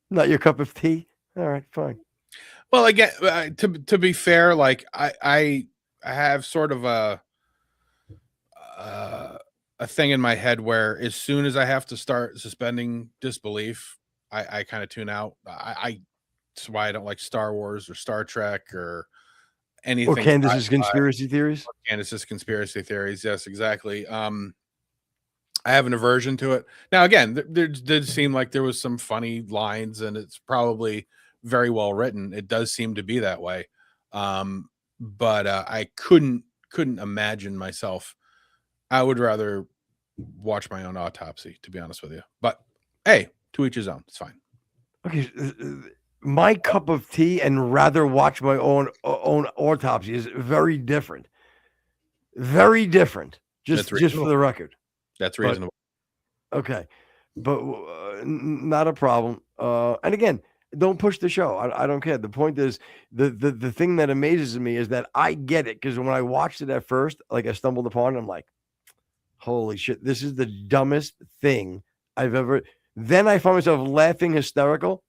Not your cup of tea. All right, fine. Well, again, to be fair, like I have sort of a thing in my head where as soon as I have to start suspending disbelief, I kind of tune out. That's why I don't like Star Wars or Star Trek or anything. Or Candace's conspiracy theories. Candace's conspiracy theories. Yes, exactly. I have an aversion to it. Now, again, there did seem like there was some funny lines, and it's probably very well written. It does seem to be that way. But I couldn't imagine myself. I would rather watch my own autopsy, to be honest with you. But hey, to each his own. It's fine. Okay, my cup of tea and rather watch my own autopsy is very different. Very different. Just for the record. That's reasonable. Okay, but not a problem. And again, don't push the show. I don't care. The point is, the thing that amazes me is that I get it, because when I watched it at first, like I stumbled upon it, I'm like, holy shit, this is the dumbest thing I've ever. Then I find myself laughing hysterical,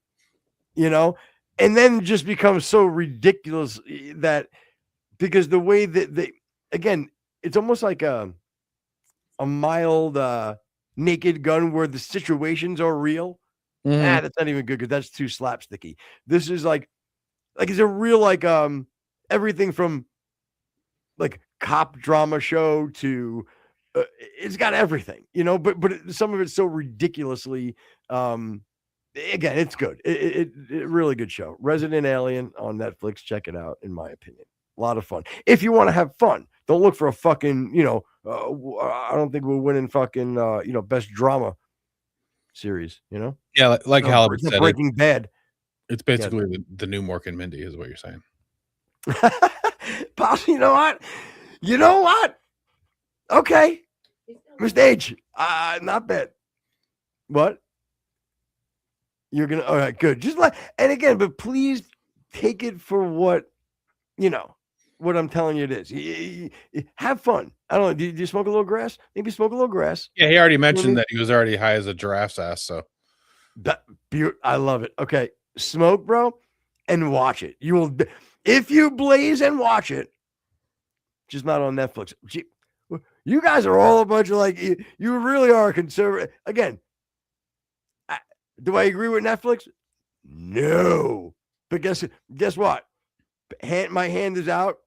and then it just becomes so ridiculous that, because the way that they, again, it's almost like a mild Naked Gun where the situations are real. That's not even good, because that's too slapsticky. This is like it's a real everything from like cop drama show to it's got everything, but some of it's so ridiculously again, it's good. It really good show. Resident Alien on Netflix. Check it out. In my opinion, a lot of fun. If you want to have fun, don't look for a fucking, I don't think we're winning fucking, best drama series, Yeah, like Halibut said, Breaking Bad. It's basically the new Mork and Mindy, is what you're saying. Pops, you know what? Okay. Mr. H, not bad. What? You're going to, all right, good. Just and again, but please take it for what I'm telling you it is. Have fun. I don't know. Do you smoke a little grass? Maybe smoke a little grass. Yeah, he already mentioned that he was already high as a giraffe's ass. So I love it. Okay, smoke, bro, and watch it. You will, if you blaze and watch it. Just not on Netflix. Gee, you guys are all a bunch of you really are conservative. Again, do I agree with Netflix? No, but guess what? My hand is out.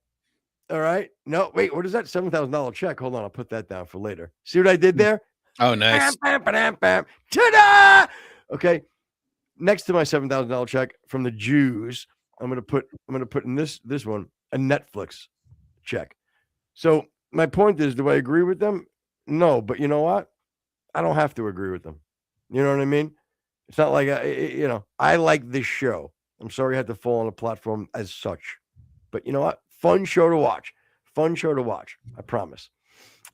All right. No, wait, what is that? $7,000 check. Hold on. I'll put that down for later. See what I did there? Oh, nice. Bam, bam, bam, bam. Ta-da! Okay. Next to my $7,000 check from the Jews, I'm gonna put in this one a Netflix check. So my point is, do I agree with them? No, but you know what? I don't have to agree with them. You know what I mean? It's not like I like this show. I'm sorry I had to fall on a platform as such, but you know what? Fun show to watch. I promise.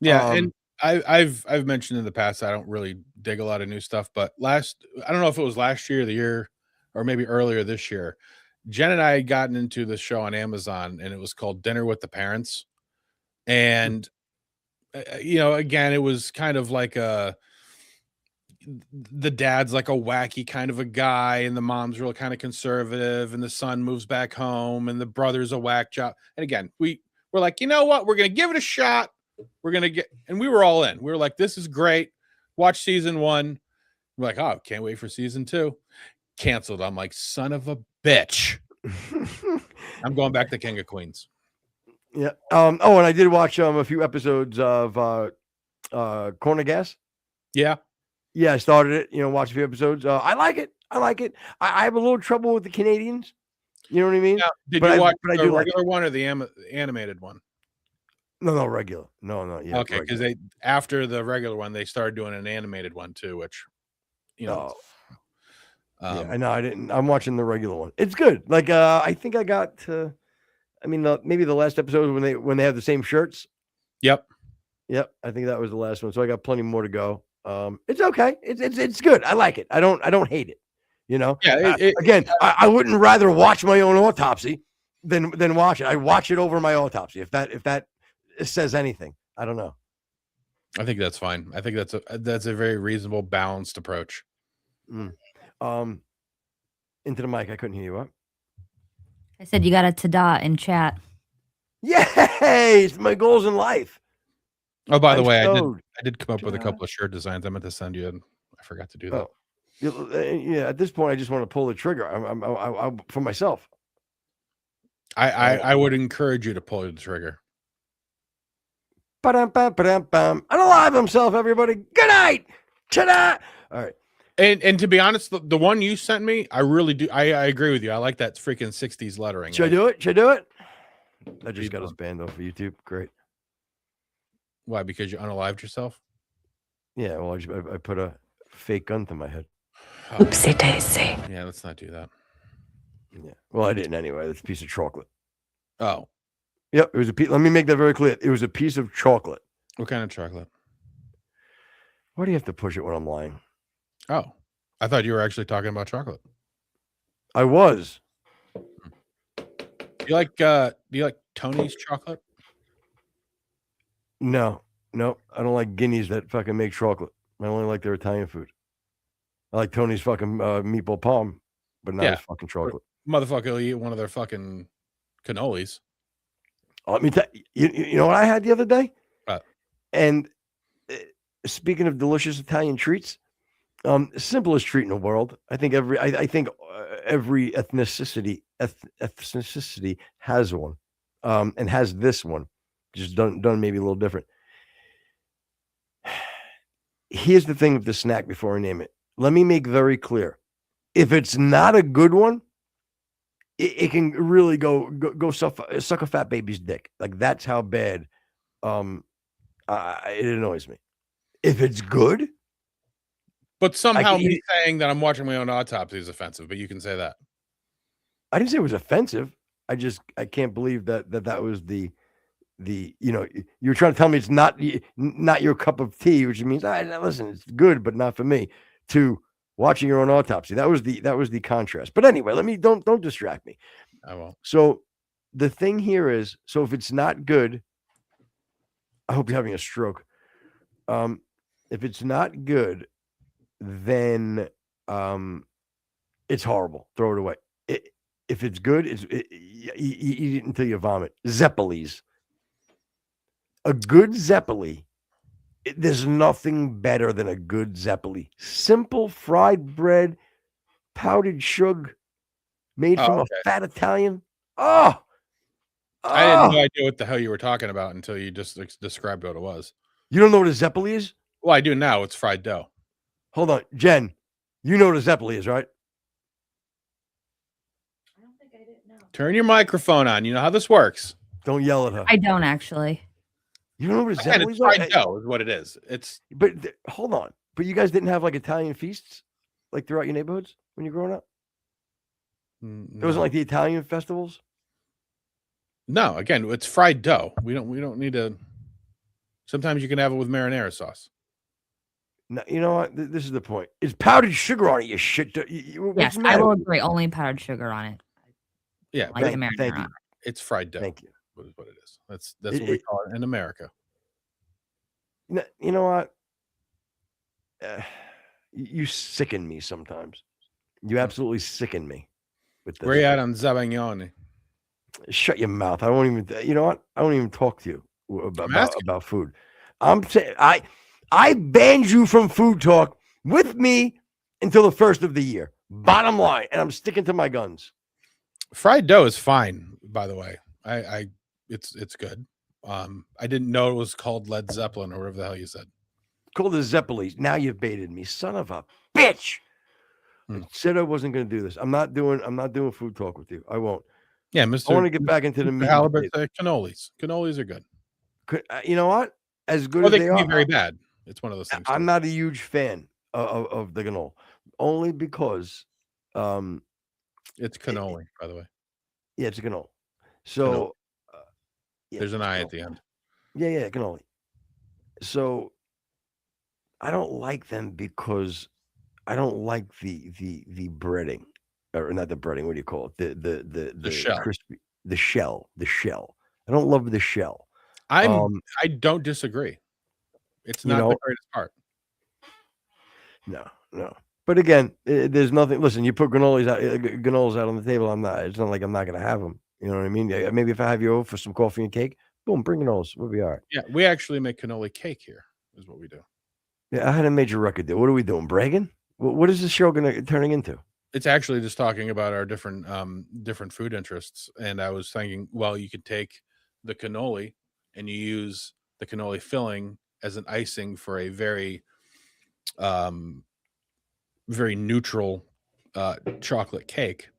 Yeah, and I've mentioned in the past I don't really dig a lot of new stuff, but I don't know if it was last year, the year, or maybe earlier this year, Jen and I had gotten into this show on Amazon, and it was called Dinner with the Parents. And again, it was kind of like the dad's like a wacky kind of a guy, and the mom's real kind of conservative, and the son moves back home, and the brother's a whack job. And again, we're like, you know what? We're going to give it a shot. And we were all in. We were like, this is great. Watch season 1. We're like, oh, can't wait for season 2. Canceled. I'm like, son of a bitch. I'm going back to King of Queens. Yeah. And I did watch a few episodes of Corn of Gas. Yeah. Yeah, I started it, watched a few episodes. I like it. I have a little trouble with the Canadians. You know what I mean? Now, did you watch the regular one or the animated one? No, regular. No, yeah. Okay, because after the regular one, they started doing an animated one too, which, Yeah, I know. I didn't. I'm watching the regular one. It's good. Like, I think I got to. I mean, maybe the last episode when they have the same shirts. Yep. I think that was the last one. So I got plenty more to go. It's okay. It's good. I like it. I don't hate it. You know. Yeah. Again, I wouldn't rather watch my own autopsy than watch it. I watch it over my autopsy. If that says anything, I don't know. I think that's fine. I think that's a very reasonable, balanced approach. Into the mic. I couldn't hear you. What? I said you got a ta-da in chat. Yay! It's my goals in life. Oh, by the way, I did come up with a couple of shirt designs. I meant to send you. I forgot to do that. Yeah. At this point, I just want to pull the trigger. I'm for myself. I would encourage you to pull the trigger. Unalive himself, everybody. Good night. Ta-da! All right. And to be honest, the one you sent me, I really do. I agree with you. I like that freaking 60s lettering. Should I do it? I just got us banned off of YouTube. Great. Why? Because you unalived yourself? Yeah. Well, I put a fake gun to my head. Oopsie daisy. Yeah. Let's not do that. Yeah. Well, I didn't anyway. It's a piece of chocolate. Oh. Yep. It was a piece. Let me make that very clear. It was a piece of chocolate. What kind of chocolate? Why do you have to push it when I'm lying? Oh, I thought you were actually talking about chocolate. I was. Do you like Tony's chocolate? No, I don't like guineas that fucking make chocolate. I only like their Italian food. I like Tony's fucking meatball palm, but not his fucking chocolate. Motherfucker will eat one of their fucking cannolis. Let me tell you. You know what I had the other day? And speaking of delicious Italian treats, simplest treat in the world. I think every ethnicity has one, and has this one, just done maybe a little different. Here's the thing with the snack before I name it. Let me make very clear: if it's not a good one, it can really go suck a fat baby's dick. Like that's how bad. It annoys me. If it's good. But somehow me saying that I'm watching my own autopsy is offensive, but you can say that. I didn't say it was offensive. I can't believe that was the you're trying to tell me it's not your cup of tea, which means listen, it's good, but not for me. To watching your own autopsy. That was the contrast. But anyway, don't distract me. I won't. So the thing here is, so if it's not good, I hope you're having a stroke. If it's not good, then it's horrible. Throw it away. If it's good, eat it until you vomit. Zeppelis. A good Zeppeli. There's nothing better than a good Zeppeli. Simple fried bread, powdered sugar, made from a fat Italian. I had no idea what the hell you were talking about until you just described what it was. You don't know what a Zeppeli is? Well, I do now. It's fried dough. Hold on, Jen. You know what a Zeppeli is, right? I don't think I didn't know. Turn your microphone on. You know how this works. Don't yell at her. I don't actually. You don't know what a Zeppeli is? Fried dough is what it is. But hold on. But you guys didn't have like Italian feasts like throughout your neighborhoods when you're growing up? No. It wasn't like the Italian festivals? No, again, it's fried dough. We don't need to. Sometimes you can have it with marinara sauce. No, you know what? This is the point. It's powdered sugar on it, you shit. Yes, I will agree. Only powdered sugar on it. Yeah, like the marinara. Thank you. It's fried dough. Thank you. What it is. That's what we call it in America. You know what? You sicken me sometimes. You absolutely sicken me with this. Where you at on Zabagnoni? Shut your mouth. I won't even. You know what? I won't even talk to you about food. I'm saying I banned you from food talk with me until the first of the year. Bottom line, and I'm sticking to my guns. Fried dough is fine, by the way. It's good. I didn't know it was called Led Zeppelin or whatever the hell you said. Called the Zeppelis. Now you've baited me, son of a bitch. I said I wasn't going to do this. I'm not doing food talk with you. I won't. Yeah, Mr. I want to get back into the meat. Halibut cannolis. Cannolis are good. You know what? As good Or as they they can are, be very bad. It's one of those things. I'm not a huge fan of the cannoli, only because It's cannoli, by the way. Yeah, it's a cannoli. So there's an I at the end. Yeah, cannoli. So I don't like them because I don't like the breading, or not the breading. What do you call it? The shell. Crispy, the shell. I don't love the shell. I don't disagree. It's not the greatest part. No. But again, there's nothing. Listen, you put granolas out on the table. It's not like I'm not going to have them. You know what I mean? Maybe if I have you over for some coffee and cake, boom, bring granolas. We'll be all right. Yeah, we actually make cannoli cake here. Is what we do. Yeah, I had a major record deal. What are we doing? Bragging? What is this show turning into? It's actually just talking about our different food interests. And I was thinking, well, you could take the cannoli and you use the cannoli filling as an icing for a very very neutral chocolate cake.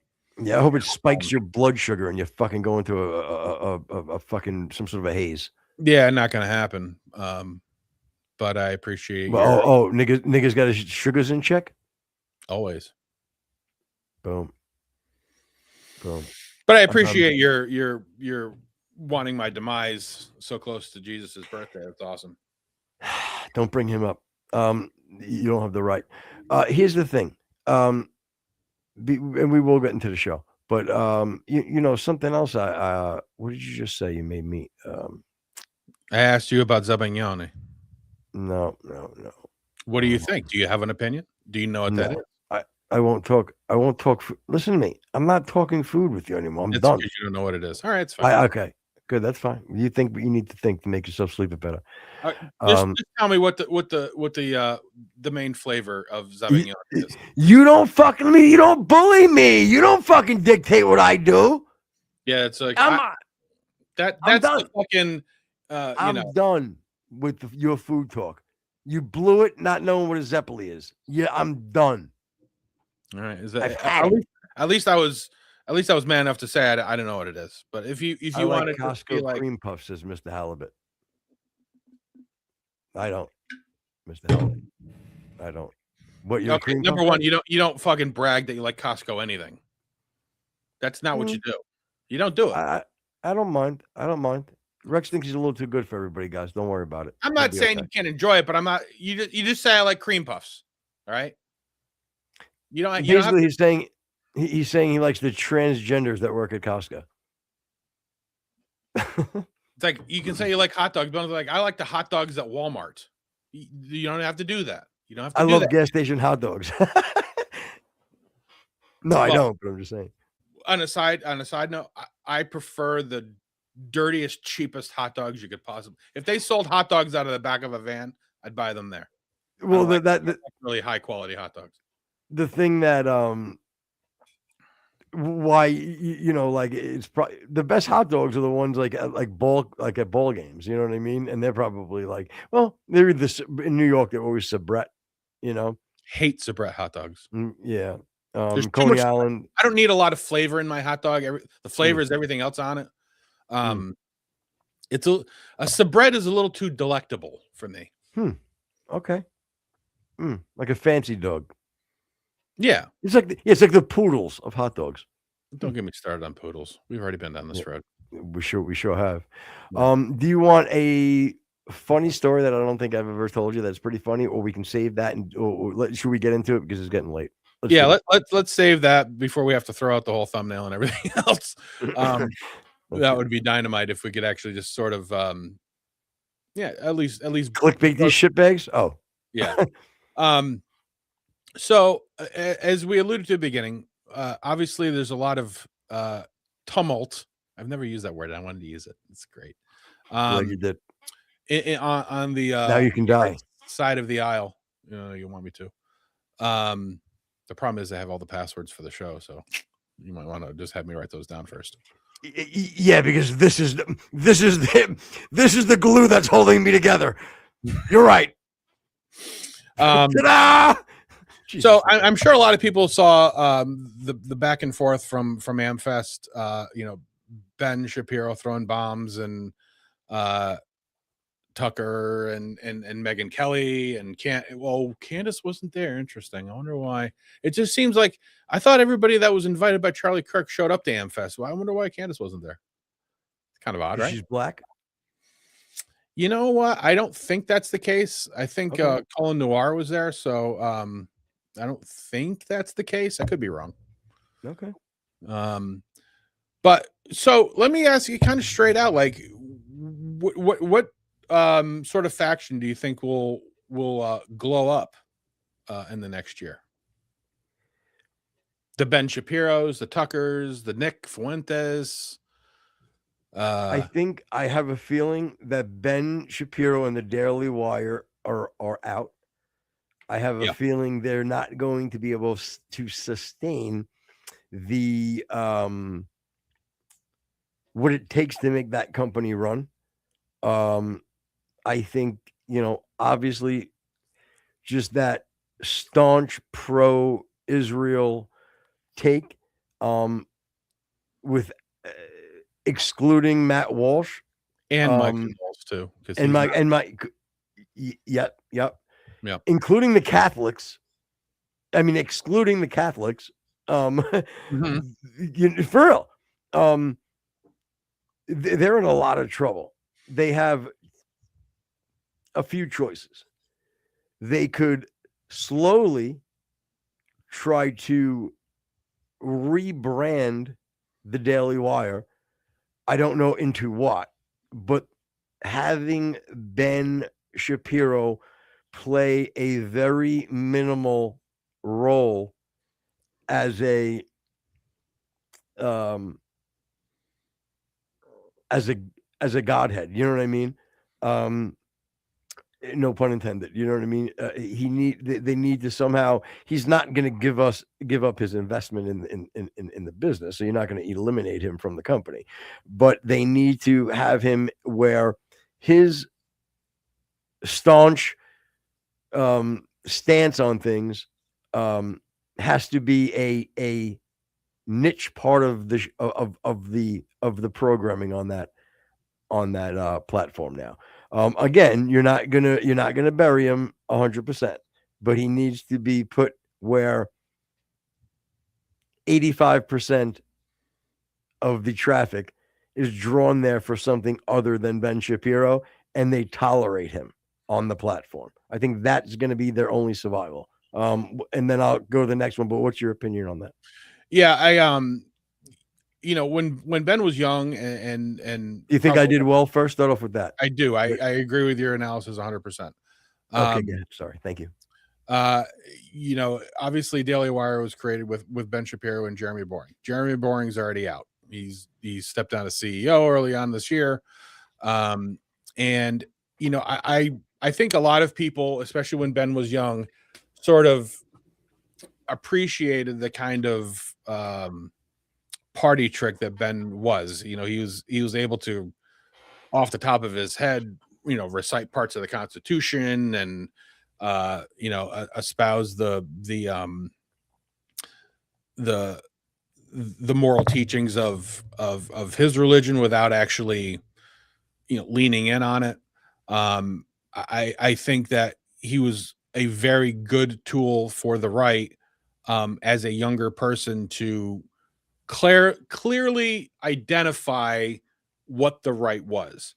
Yeah, I hope it spikes your blood sugar and you fucking go into a fucking some sort of a haze. Yeah, not gonna happen. But I appreciate. Well, niggas got his sugars in check. Always. Boom. But I appreciate your wanting my demise so close to Jesus's birthday. That's awesome. Don't bring him up. You don't have the right. Here's the thing. And we will get into the show. But you know something else. What did you just say? You made me. I asked you about Zabagnone. No. What do you think? Do you have an opinion? Do you know what that is? I won't talk. Listen to me. I'm not talking food with you anymore. I'm done. Because you don't know what it is. All right, it's fine. Okay, good. That's fine. You think, but you need to think to make yourself sleep better. Just tell me what the main flavor of Zabagnone is. You don't bully me. You don't fucking dictate what I do. Yeah, it's like that's the fucking. I'm done with your food talk. You blew it, not knowing what a Zeppeli is. Yeah, I'm done. All right, is that at least I was man enough to say I don't know what it is. But if you wanted Costco to be like cream puff, says Mr. Halibut. I don't, Mr. Halibut. I don't. What you okay? Number one, you don't fucking brag that you like Costco anything. That's not what you do. You don't do it. I don't mind. Rex thinks he's a little too good for everybody, guys. Don't worry about it. I'm not saying you can't enjoy it, but I'm not. You just say I like cream puffs. All right. Basically, he's saying he likes the transgenders that work at Costco. It's like you can say you like hot dogs, but like I like the hot dogs at Walmart. You don't have to do that. You don't have to. I love gas station hot dogs. No, I don't. But I'm just saying. On a side note, I prefer the dirtiest, cheapest hot dogs you could possibly. If they sold hot dogs out of the back of a van, I'd buy them there. Well, that's really high quality hot dogs. The thing that why like it's probably the best hot dogs are the ones like at ball games, you know what I mean? And they're probably like, well, they're in New York, they're always Sabrett, hate Sabrett hot dogs. Yeah. Coney Island. I don't need a lot of flavor in my hot dog. The flavor is everything else on it. It's a Sabrett is a little too delectable for me. Okay. Like a fancy dog. Yeah, it's like the poodles of hot dogs. Don't get me started on poodles. We've already been down this road. We sure have. Do you want a funny story that I don't think I've ever told you that's pretty funny, or we can save that and should we get into it because it's getting late? Let's save that before we have to throw out the whole thumbnail and everything else. That would be dynamite if we could actually just sort of at least clickbait these shitbags. Oh yeah. So as we alluded to at the beginning, obviously there's a lot of tumult. I've never used that word. I wanted to use it. It's great. You did. On the now you can die side of the aisle. You want me to. The problem is I have all the passwords for the show, so you might want to just have me write those down first. Yeah, because this is the glue that's holding me together. You're right. Ta-da! So I'm sure a lot of people saw the back and forth from AmFest. Ben Shapiro throwing bombs and Tucker and Megyn Kelly and Candace wasn't there. Interesting. I wonder why. It just seems like I thought everybody that was invited by Charlie Kirk showed up to AmFest. Well, I wonder why Candace wasn't there. It's kind of odd, right? She's black. You know what? I don't think that's the case. I think Colin Noir was there, so I don't think that's the case. I could be wrong. Okay. But so let me ask you kind of straight out, like what sort of faction do you think will glow up in the next year? The Ben Shapiros, the Tuckers, the Nick Fuentes. I think I have a feeling that Ben Shapiro and the Daily Wire are out. I have a feeling they're not going to be able to sustain the what it takes to make that company run. I think, obviously just that staunch pro-Israel take with excluding Matt Walsh and Mike Walsh too, yep, including the Catholics. I mean, excluding the Catholics. For real, they're in a lot of trouble. They have a few choices. They could slowly try to rebrand the Daily Wire. I don't know into what, but having Ben Shapiro play a very minimal role as a godhead, you know what I mean? No pun intended. You know what I mean? They need to somehow. He's not going to give up his investment in the business, so you're not going to eliminate him from the company. But they need to have him where his staunch stance on things has to be a niche part of the programming on that platform now. Again, you're not gonna bury him 100%, but he needs to be put where 85% of the traffic is drawn there for something other than Ben Shapiro, and they tolerate him on the platform. I think that's going to be their only survival. And then I'll go to the next one. But what's your opinion on that? Yeah, I when Ben was young and you think I did well? First, start off with that. I do. I agree with your analysis 100%. Okay, good. Sorry. Thank you. Obviously Daily Wire was created with Ben Shapiro and Jeremy Boring. Jeremy Boring's already out. He stepped down as CEO early on this year. I think a lot of people, especially when Ben was young, sort of appreciated the kind of party trick that Ben was. He was able to, off the top of his head, recite parts of the Constitution and espouse the moral teachings of his religion without actually leaning in on it. I think that he was a very good tool for the right as a younger person to clearly identify what the right was.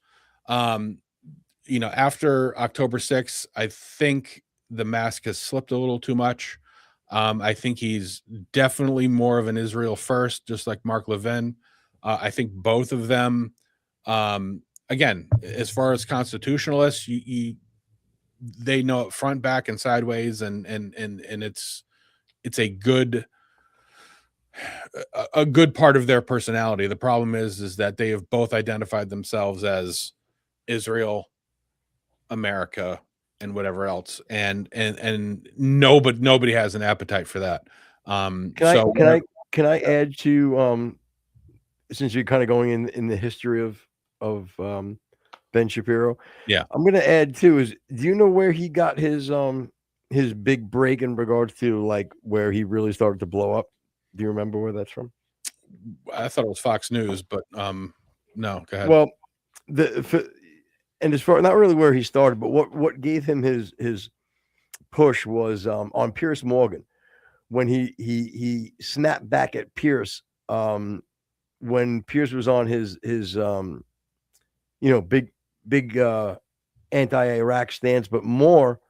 After October 6th, I think the mask has slipped a little too much. I think he's definitely more of an Israel first, just like Mark Levin. I think both of them, again, as far as constitutionalists, they know it front, back, and sideways, and it's a good part of their personality. The problem is that they have both identified themselves as Israel, America, and whatever else, and nobody has an appetite for that. Can I add to since you're kind of going in the history of Ben Shapiro? Yeah, I'm going to add too. Do you know where he got his big break in regards to like where he really started to blow up? Do you remember where that's from? I thought it was Fox News, but no, go ahead. Well, and as far not really where he started, but what gave him his push was on Piers Morgan when he snapped back at Pierce when Pierce was on his big anti-Iraq stance, but more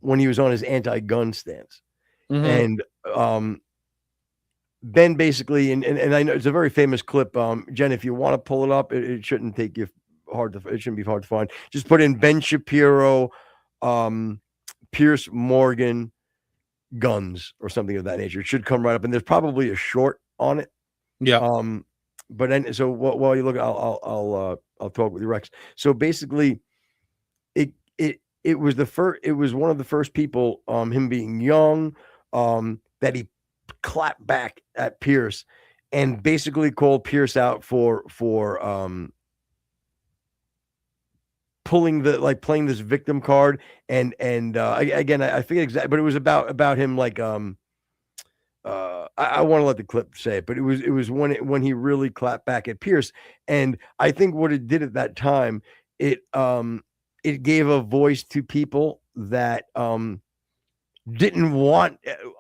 when he was on his anti-gun stance. And Ben basically, and I know it's a very famous clip. Jen, if you want to pull it up, it shouldn't take you it shouldn't be hard to find. Just put in Ben Shapiro, Piers Morgan, guns or something of that nature. It should come right up, and there's probably a short on it. Yeah. But then, so while you look, I'll talk with you, Rex. So basically, it was the first. It was one of the first people, him being young, that he clapped back at Pierce, and basically called Pierce out for pulling playing this victim card, and again, I forget exactly, but it was about him like I want to let the clip say it, but it was when he really clapped back at Pierce, and I think what it did at that time, it gave a voice to people that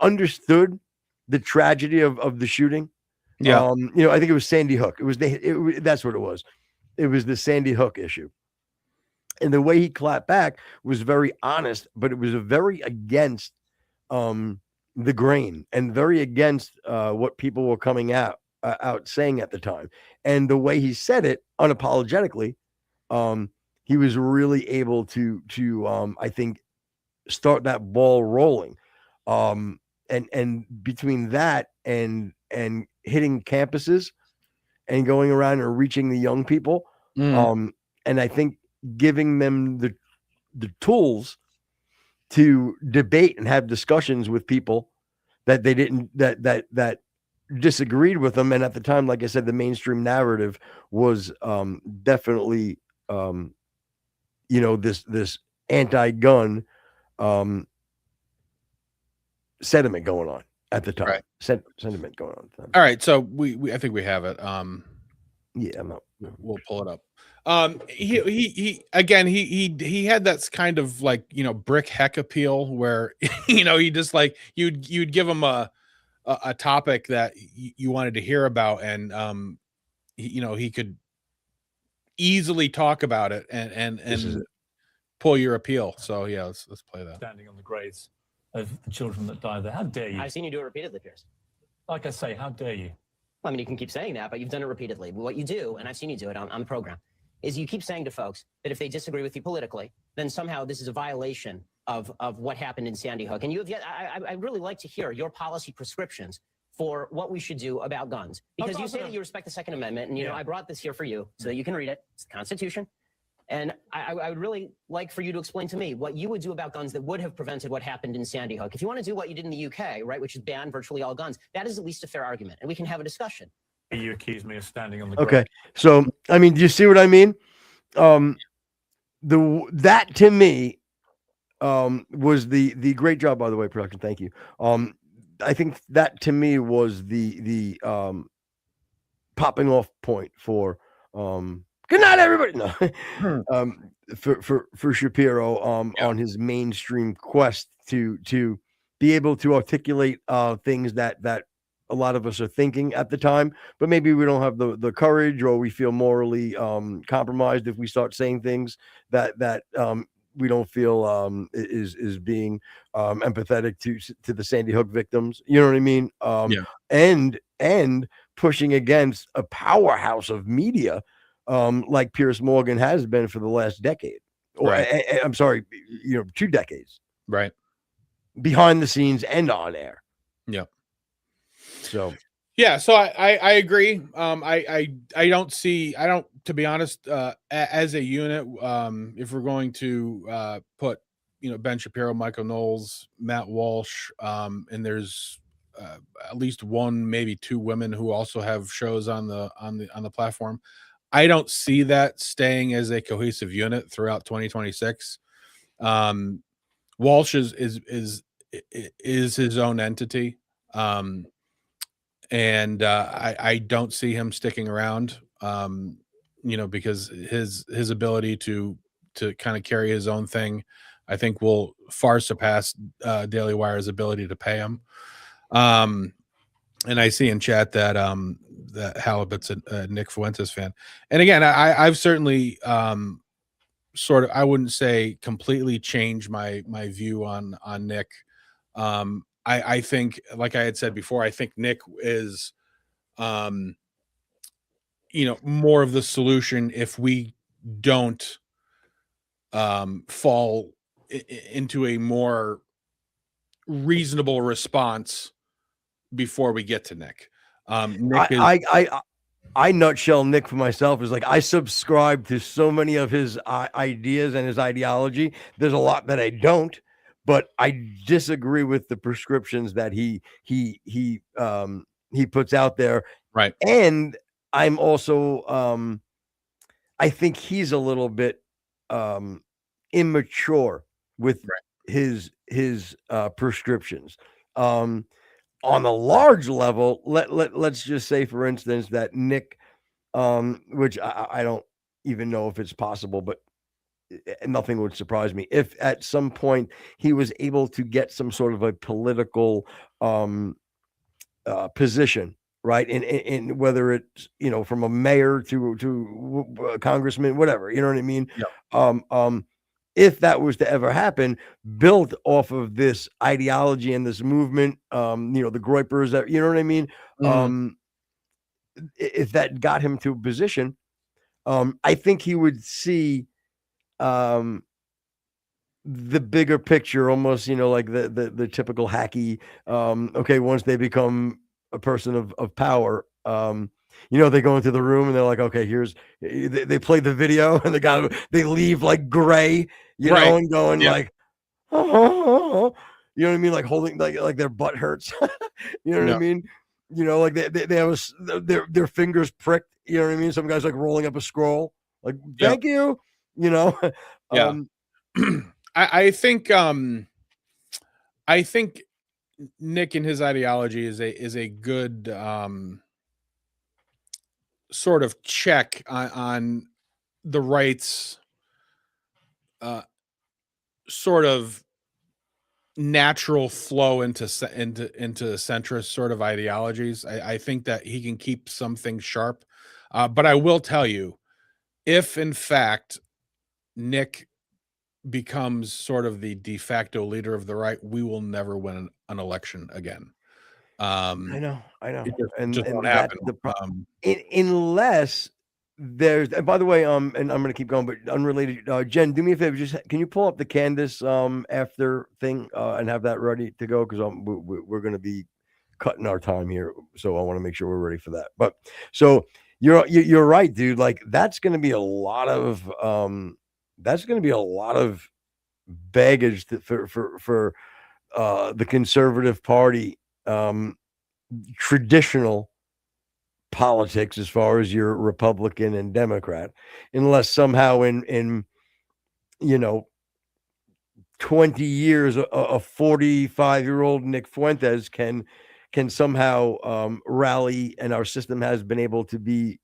understood the tragedy of the shooting. Yeah. I think it was Sandy Hook. That's what it was. It was the Sandy Hook issue. And the way he clapped back was very honest, but it was very against the grain and very against what people were coming out saying at the time. And the way he said it unapologetically, he was really able to I think start that ball rolling. And between that and hitting campuses and going around and reaching the young people, and I think giving them the tools to debate and have discussions with people that they didn't that disagreed with them. And at the time, like I said, the mainstream narrative was definitely this anti-gun sentiment going on at the time. Right. Sentiment going on at the time. All right, so we I think we have it. Yeah, we'll pull it up. He again, he had that kind of like, brick heck appeal where he just like you'd give him a topic that you wanted to hear about, and he could easily talk about it and pull your appeal. So yeah, let's play that. Standing on the graves of the children that died there. How dare you? I've seen you do it repeatedly, Piers. Like I say, how dare you? Well, I mean, you can keep saying that, but you've done it repeatedly. What you do, and I've seen you do it on the program, is you keep saying to folks that if they disagree with you politically, then somehow this is a violation of what happened in Sandy Hook. And you have yet, I'd really like to hear your policy prescriptions for what we should do about guns. Because you say that you respect the Second Amendment, and I brought this here for you so that you can read it. It's the Constitution. And I would really like for you to explain to me what you would do about guns that would have prevented what happened in Sandy Hook. If you want to do what you did in the UK, right, which is ban virtually all guns, that is at least a fair argument, and we can have a discussion. You accuse me of standing on the okay. ground. So, I mean, do you see what I mean? That to me was the great job, by the way, production. Thank you. I think that to me was the popping off point for good night, everybody. No, for Shapiro on his mainstream quest to be able to articulate things that a lot of us are thinking at the time, but maybe we don't have the courage, or we feel morally compromised if we start saying things that we don't feel is being empathetic to the Sandy Hook victims. You know what I mean? And pushing against a powerhouse of media like Piers Morgan has been for the last decade, or right. I'm sorry, 2 decades, right, behind the scenes and on air. Yeah. So yeah, so I agree. I don't, to be honest, as a unit, if we're going to put Ben Shapiro, Michael Knowles, Matt Walsh, and there's at least one, maybe 2 women who also have shows on the platform. I don't see that staying as a cohesive unit throughout 2026. Walsh is his own entity. And I don't see him sticking around, because his ability to to kind of carry his own thing, I think will far surpass Daily Wire's ability to pay him. And I see in chat that that Halibut's a Nick Fuentes fan. And again, I've certainly sort of, I wouldn't say completely changed my view on Nick. I think, like I had said before, I think Nick is more of the solution if we don't fall into a more reasonable response before we get to Nick. Nick I nutshell Nick for myself is like, I subscribe to so many of his ideas and his ideology. There's a lot that I don't, but I disagree with the prescriptions that he puts out there. Right. And I'm also I think he's a little bit immature with his prescriptions. On a large level, let's just say, for instance, that Nick, which I don't even know if it's possible, but nothing would surprise me if at some point he was able to get some sort of a political position, right? In whether it's, from a mayor to a congressman, whatever, you know what I mean? Yep. If that was to ever happen, built off of this ideology and this movement, the Groypers, that, you know what I mean? Mm-hmm. If that got him to a position, I think he would see the bigger picture, almost, like the typical hacky, okay, once they become a person of power, they go into the room and they're like, okay, they play the video and they leave like gray, and going like, oh, you know what I mean? Like holding, like their butt hurts, you know what I mean? Like they have their fingers pricked, you know what I mean? Some guys like rolling up a scroll, like, thank you, Yeah. I think Nick and his ideology is a good sort of check on the right's sort of natural flow into centrist sort of ideologies. I think that he can keep some things sharp, but I will tell you, if in fact Nick becomes sort of the de facto leader of the right, we will never win an election again. I know, and won't happen. Unless there's, and by the way, and I'm going to keep going, but unrelated, Jen, do me a favor, just can you pull up the Candace after thing and have that ready to go, because we're going to be cutting our time here, so I want to make sure we're ready for that. But so you're right, dude. Like, that's going to be a lot of baggage for the conservative party, traditional politics, as far as your Republican and Democrat, unless somehow in 20 years a 45-year-old Nick Fuentes can somehow rally, and our system has been able to be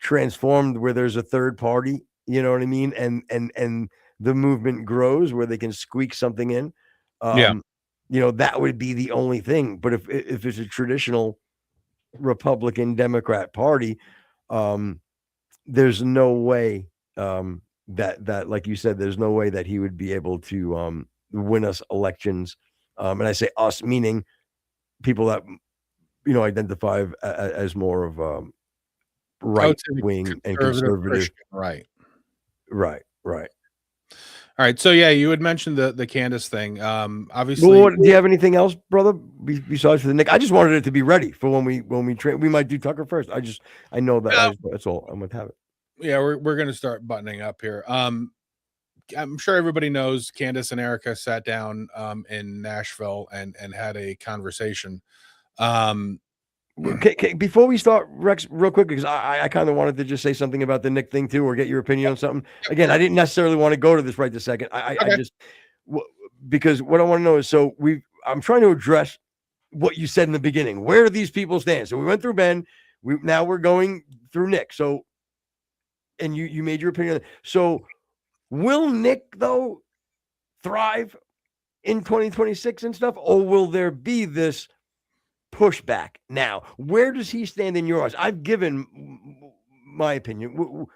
transformed where there's a third party, you know what I mean, and the movement grows where they can squeak something in. That would be the only thing. But if it's a traditional Republican Democrat party, there's no way that like you said, there's no way that he would be able to win us elections. And I say us, meaning people that identify as more of right wing and conservative. Right. All right. So yeah, you had mentioned the Candace thing. Obviously, well, do you have anything else, brother, besides for the Nick? I just wanted it to be ready for when we train. We might do Tucker first. I know that that's all. I'm gonna have it. Yeah, we're gonna start buttoning up here. I'm sure everybody knows Candace and Erica sat down in Nashville and had a conversation. Before we start, Rex, real quick, because I kind of wanted to just say something about the Nick thing too, or get your opinion on something. Again, I didn't necessarily want to go to this right this second. I just, because what I want to know is, so I'm trying to address what you said in the beginning. Where do these people stand? So we went through Ben. Now we're going through Nick. So, and you made your opinion. So Will Nick, though, thrive in 2026 and stuff, or will there be this pushback? Now, where does he stand in your eyes? I've given my opinion. You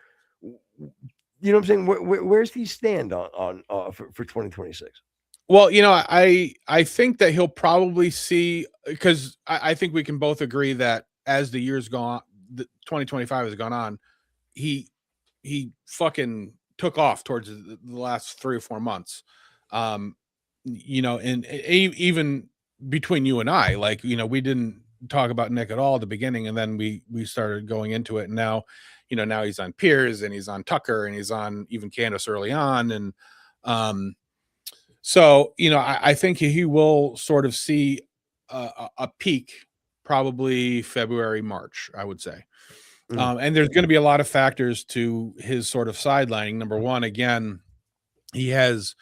know what I'm saying? Where's he stand on for 2026? Well, I think that he'll probably see, because I think we can both agree that as the years gone, 2025 has gone on, he fucking took off towards the last 3 or 4 months. And even between you and I, we didn't talk about Nick at all at the beginning, and then we started going into it, and now he's on Piers, and he's on Tucker, and he's on even Candace early on, and so I think he will sort of see a peak probably February, March, I would say. And there's going to be a lot of factors to his sort of sidelining. Number one, again, he has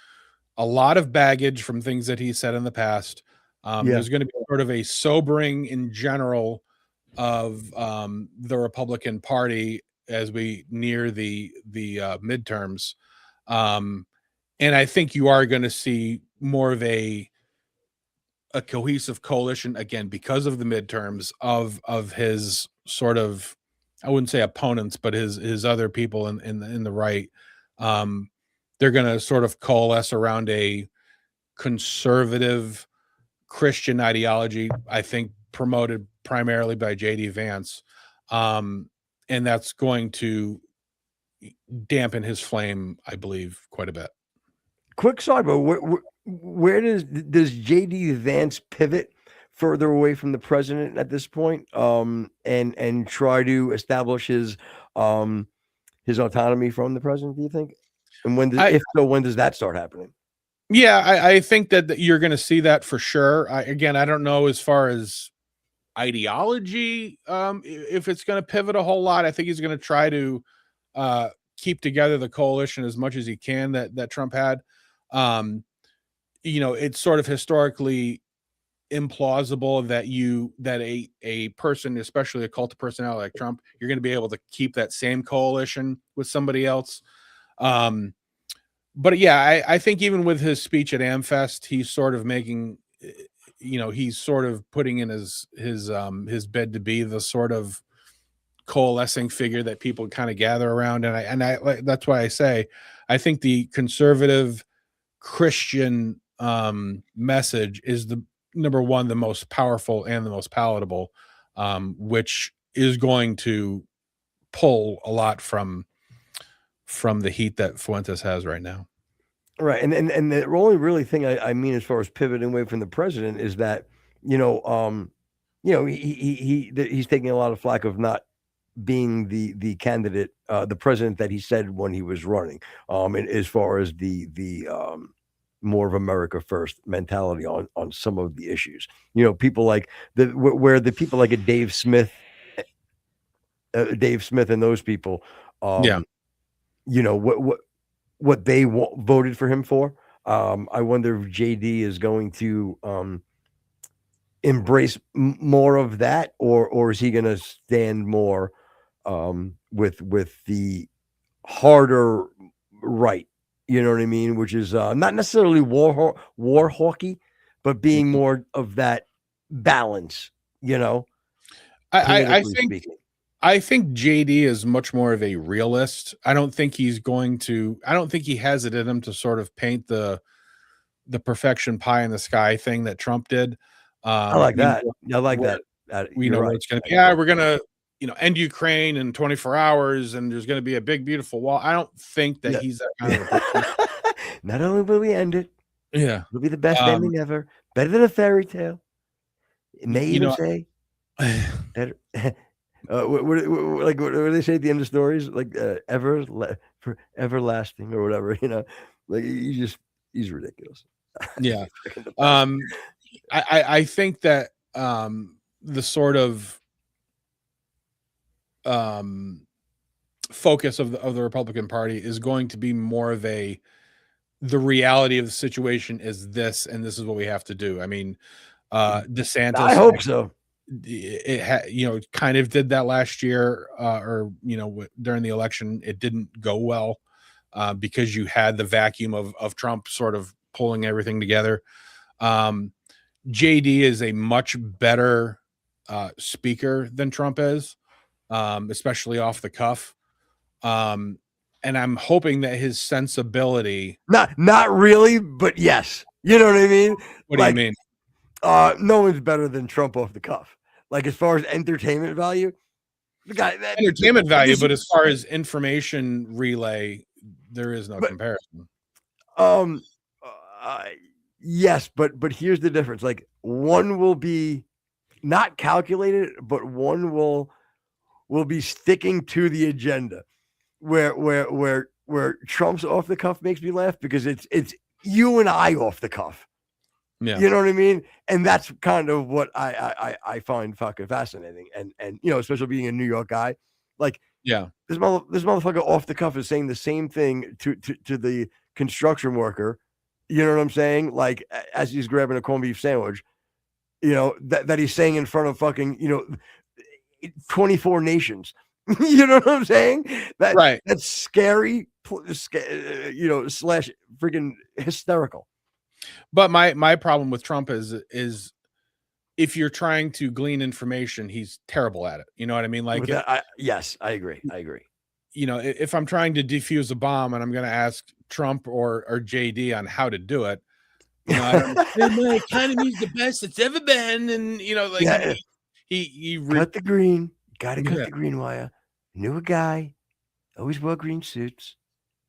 a lot of baggage from things that he said in the past. There's going to be sort of a sobering in general of the Republican Party as we near the midterms. And I think you are going to see more of a cohesive coalition, again, because of the midterms of his sort of, I wouldn't say opponents, but his other people in the right. They're going to sort of coalesce around a conservative Christian ideology, I think promoted primarily by J.D. Vance. And that's going to dampen his flame, I believe, quite a bit. Quick sidebar, where does J.D. Vance pivot further away from the president at this point, and try to establish his autonomy from the president, do you think? And when does that start happening? Yeah, I think that you're going to see that for sure. I don't know as far as ideology, if it's going to pivot a whole lot. I think he's going to try to keep together the coalition as much as he can that Trump had. It's sort of historically implausible that a person, especially a cult of personality like Trump, you're going to be able to keep that same coalition with somebody else. But yeah, I think even with his speech at AmFest, he's sort of making, he's sort of putting in his bid to be the sort of coalescing figure that people kind of gather around. And I that's why I say, I think the conservative Christian message is the number one, the most powerful and the most palatable, which is going to pull a lot from the heat that Fuentes has right now. Right. And the only really thing I mean, as far as pivoting away from the president, is that, he's taking a lot of flack of not being the candidate, the president that he said when he was running, and as far as the more of America first mentality on some of the issues, people like where the people like a Dave Smith and those people, what they voted for him for. I wonder if JD is going to embrace more of that, or is he going to stand more with the harder right? You know what I mean? Which is not necessarily war hawky, but being more of that balance. I think JD is much more of a realist. I don't think he has it in him to sort of paint the perfection pie in the sky thing that Trump did. I like that. I like that. We know what it's going to be. Yeah, we're going to, end Ukraine in 24 hours, and there's going to be a big, beautiful wall. I don't think that he's that kind of a person. Not only will we end it, it'll be the best ending ever, better than a fairy tale. It may even say better. What do they say at the end of stories? Like everlasting or whatever. Like he's ridiculous. Yeah. I think that the sort of focus of the Republican Party is going to be more of the reality of the situation is this, and this is what we have to do. I mean, DeSantis, I hope so. It kind of did that last year, or during the election, it didn't go well. because you had the vacuum of Trump sort of pulling everything together. JD is a much better speaker than Trump is, especially off the cuff. And I'm hoping that his sensibility, not really, but yes, you know what I mean. What do you mean? No one's better than Trump off the cuff. Like as far as entertainment value, the guy entertainment value, but as far as information relay, there is no comparison. Yes, but here's the difference. Like one will be not calculated, but one will be sticking to the agenda. Where Trump's off the cuff makes me laugh because it's you and I off the cuff. Yeah, you know what I mean? And that's kind of what I find fucking fascinating. And you know, especially being a New York guy, like yeah, this motherfucker off the cuff is saying the same thing to the construction worker. You know what I'm saying? Like as he's grabbing a corned beef sandwich, you know, that he's saying in front of fucking, you know, 24 nations. You know what I'm saying? That's scary, you know, slash freaking hysterical. But my problem with Trump is if you're trying to glean information, he's terrible at it. You know what I mean? Like, yes, I agree. You know, if I'm trying to defuse a bomb and I'm going to ask Trump or JD on how to do it, you know, I don't my economy's the best it's ever been, and you know, like he cut the green. Got to cut the green wire. Knew a guy, always wore green suits.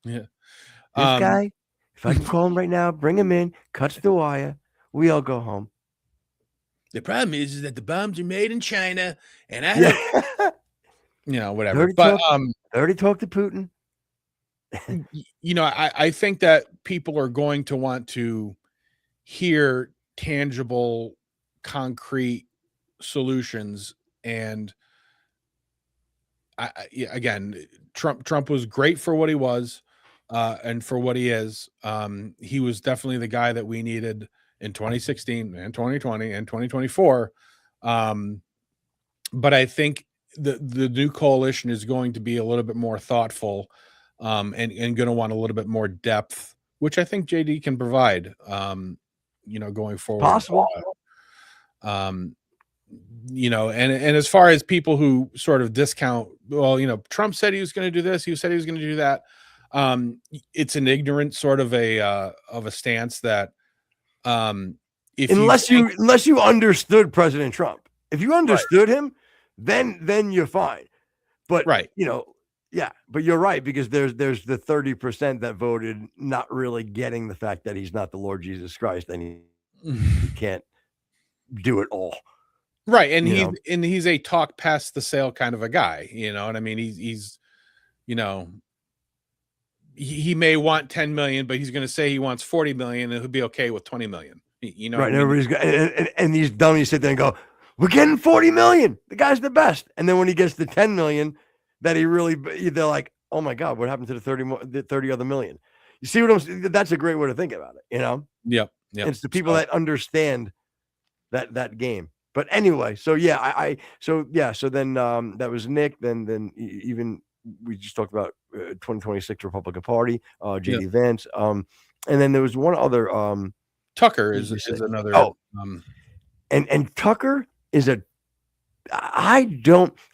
Yeah. This guy, if I can call him right now, bring him in, cuts the wire, we all go home. The problem is that the bombs are made in China, and I you know, whatever. But I already talked to Putin. You know, I think that people are going to want to hear tangible, concrete solutions. And again, Trump was great for what he was, and for what he is. He was definitely the guy that we needed in 2016 and 2020 and 2024. But I think the new coalition is going to be a little bit more thoughtful, and going to want a little bit more depth, which I think JD can provide, you know, going forward. Possible. You know, and as far as people who sort of discount, well, you know, Trump said he was going to do this, he said he was going to do that. It's an ignorant sort of a stance that, unless you understood President Trump, if you understood him, then you're fine. But you know, but you're right, because there's the 30% that voted not really getting the fact that he's not the Lord Jesus Christ and he can't do it all. Right. And he's a talk past the sale kind of a guy, you know what I mean? He's you know, he may want 10 million, but he's going to say he wants 40 million and he'll be okay with 20 million. You know, right. Everybody's got, and these dummies sit there and go, we're getting 40 million. The guy's the best. And then when he gets to 10 million, that they're like, oh my God, what happened to the 30 other million? You see what I'm saying? That's a great way to think about it. You know? Yep. It's the people that understand that game. But anyway, so so then that was Nick. Then even we just talked about 2026 Republican Party, JD Vance. And then there was one other. Tucker is another. And Tucker is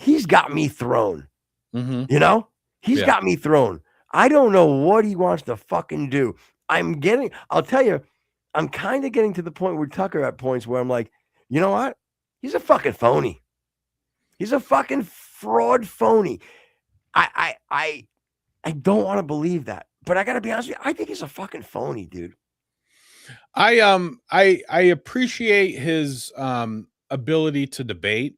he's got me thrown. Mm-hmm. You know, he's got me thrown. I don't know what he wants to fucking do. I'll tell you, I'm kind of getting to the point with Tucker at points where I'm like, you know what? He's a fucking phony. He's a fucking fraud phony. I don't want to believe that, but I gotta be honest with you, I think he's a fucking phony, dude. I appreciate his ability to debate.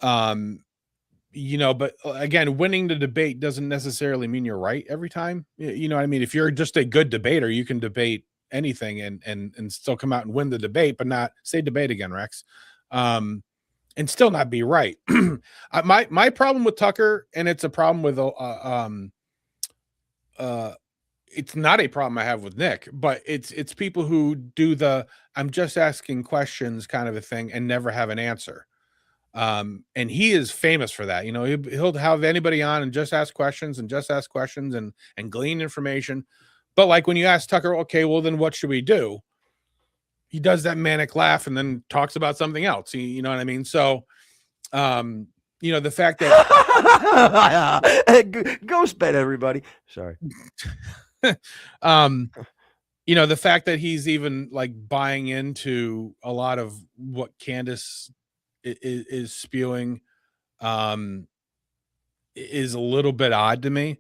You know, but again, winning the debate doesn't necessarily mean you're right every time. You know what I mean? If you're just a good debater, you can debate anything and still come out and win the debate, but not say debate again, Rex. And still not be right. My problem with Tucker, and it's a problem with it's not a problem I have with Nick, but it's people who do I'm just asking questions kind of a thing and never have an answer. And he is famous for that. He'll have anybody on and just ask questions and glean information. But like when you ask Tucker, okay, well then what should we do? He does that manic laugh and then talks about something else. You know what I mean? So, the fact that ghost bed, everybody. Sorry. The fact that he's even like buying into a lot of what Candace is spewing, is a little bit odd to me.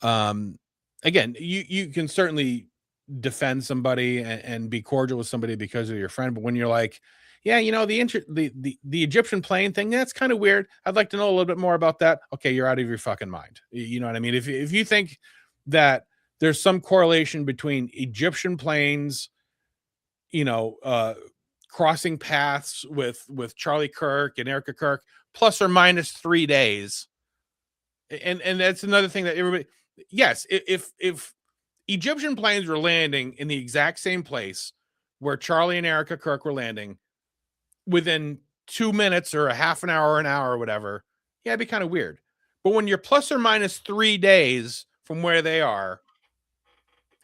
Again, you can certainly defend somebody and be cordial with somebody because of your friend, but when you're like, yeah, the Egyptian plane thing, that's kind of weird. I'd like to know a little bit more about that. Okay, you're out of your fucking mind. You know what I mean? If you think that there's some correlation between Egyptian planes, crossing paths with Charlie Kirk and Erica Kirk, plus or minus 3 days, and that's another thing that everybody. Yes, if Egyptian planes were landing in the exact same place where Charlie and Erica Kirk were landing within 2 minutes or a half an hour or an hour or whatever, yeah, it'd be kind of weird. But when you're plus or minus 3 days from where they are,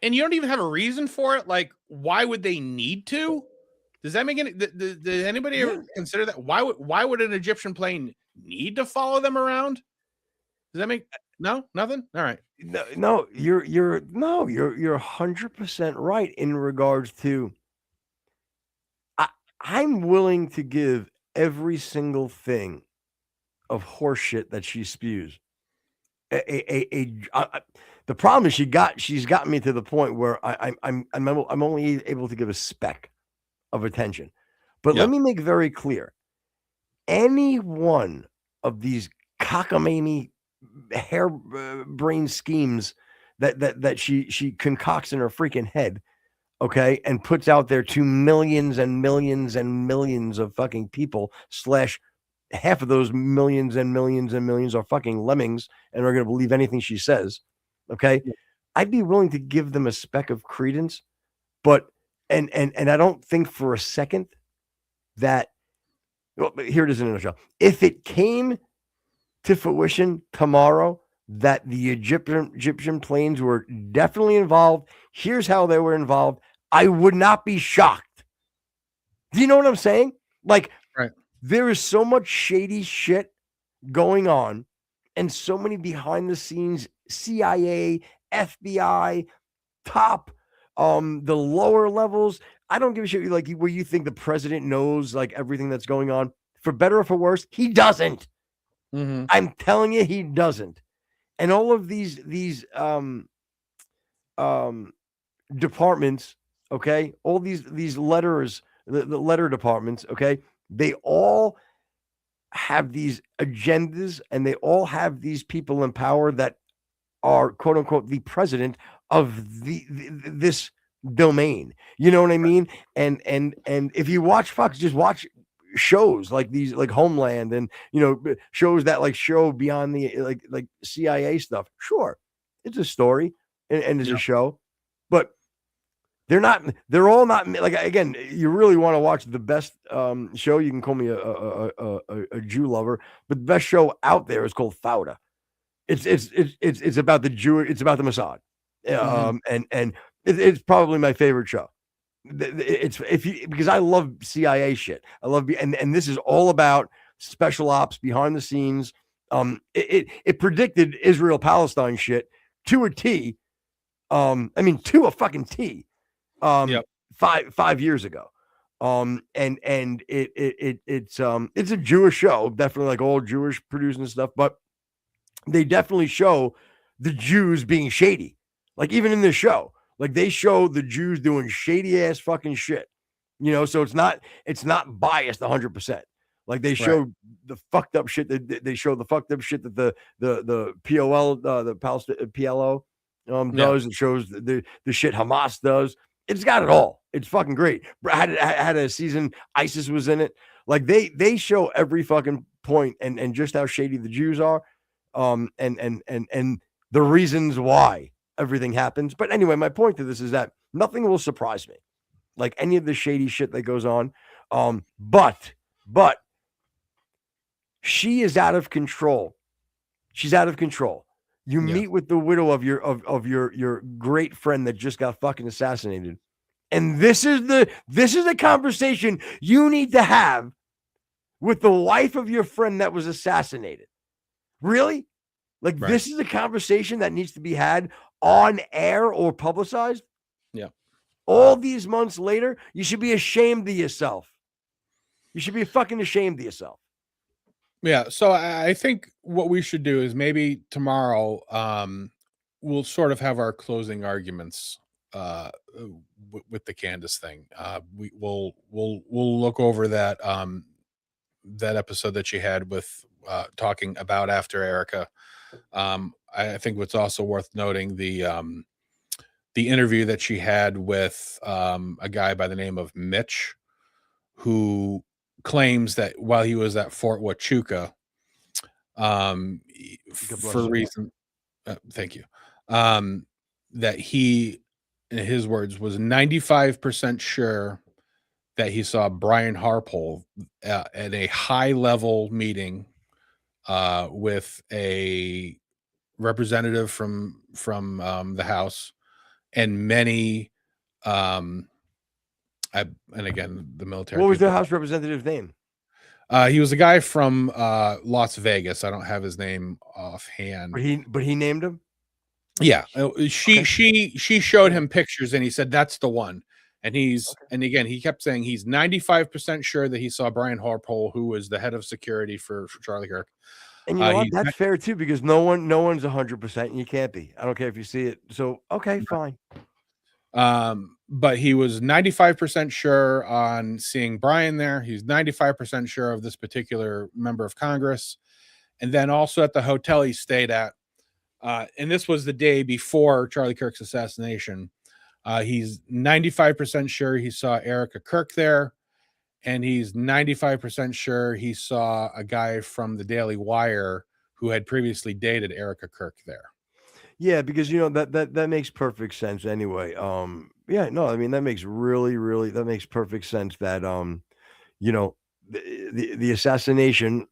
and you don't even have a reason for it, like, why would they need to? Does that make any? Does anybody ever consider that? Why would an Egyptian plane need to follow them around? Does that make nothing? All right. No, you're 100% right in regards to. I'm willing to give every single thing of horseshit that she spews. The problem is she's gotten me to the point where I'm only able to give a speck of attention. But let me make very clear: any one of these cockamamie harebrained schemes that she concocts in her freaking head, okay, and puts out there to millions and millions and millions of fucking people, / half of those millions and millions and millions are fucking lemmings and are going to believe anything she says, okay? I'd be willing to give them a speck of credence, but and I don't think for a second that, well, here it is in a nutshell. If it came to fruition tomorrow that the Egyptian planes were definitely involved, here's how they were involved, I would not be shocked. Do you know what I'm saying? Like, right. There is so much shady shit going on and so many behind the scenes CIA, FBI, top, the lower levels. I don't give a shit like where you think the president knows like everything that's going on. For better or for worse, he doesn't. Mm-hmm. I'm telling you, he doesn't. And all of these departments, okay, all these letters, the letter departments, okay, they all have these agendas and they all have these people in power that are quote unquote the president of this domain. You know what I mean? And if you watch Fox, just watch shows like these, like Homeland, and shows that like show beyond the like CIA stuff. Sure, it's a story and it's a show, but they're all not like, again, you really want to watch the best show. You can call me a Jew lover, but the best show out there is called Fauda. It's about the Jew. It's about the Mossad. And it's probably my favorite show. It's because I love CIA shit. I love and this is all about special ops behind the scenes. It predicted Israel-Palestine shit to a T. I mean, to a fucking T. 5 years ago. And it's a Jewish show, definitely, like all Jewish producing stuff, but they definitely show the Jews being shady. Like even in this show, like they show the Jews doing shady ass fucking shit, so it's not biased 100%. Like they show the fucked up shit that they show the fucked up shit that the POL, the Palestine PLO does. It shows the shit Hamas does. It's got it all. It's fucking great. Had a season ISIS was in it. Like they show every fucking point and just how shady the Jews are, and the reasons why everything happens. But anyway, my point to this is that nothing will surprise me, like any of the shady shit that goes on. But She is out of control. She's out of control. You meet with the widow of your great friend that just got fucking assassinated. And this is a conversation you need to have with the wife of your friend that was assassinated. Really? Like, this is a conversation that needs to be had on air or publicized? Yeah. All these months later, you should be ashamed of yourself. You should be fucking ashamed of yourself. Yeah. So I think what we should do is maybe tomorrow we'll sort of have our closing arguments with the Candace thing. We'll look over that that episode that she had with talking about after Erica. I think what's also worth noting the interview that she had with a guy by the name of Mitch, who claims that while he was at Fort Huachuca, for reason, thank you, that he, in his words, was 95% sure that he saw Brian Harpole at a high-level meeting with a representative from the House and many and again the military. What was the House representative name? He was a guy from Las Vegas. I don't have his name offhand. But he named him? Yeah. She showed him pictures and he said that's the one. And and again, he kept saying he's 95% sure that he saw Brian Harpole, who was the head of security for Charlie Kirk. And you know what? That's fair too, because no one's 100%, and you can't be. I don't care if you see it. So okay, fine. But he was 95% sure on seeing Brian there. He's 95% sure of this particular member of Congress. And then also at the hotel he stayed at, and this was the day before Charlie Kirk's assassination. He's 95% sure he saw Erica Kirk there. And he's 95% sure he saw a guy from the Daily Wire who had previously dated Erica Kirk there. Yeah, because that makes perfect sense anyway. Yeah, no, I mean that makes that makes perfect sense that the assassination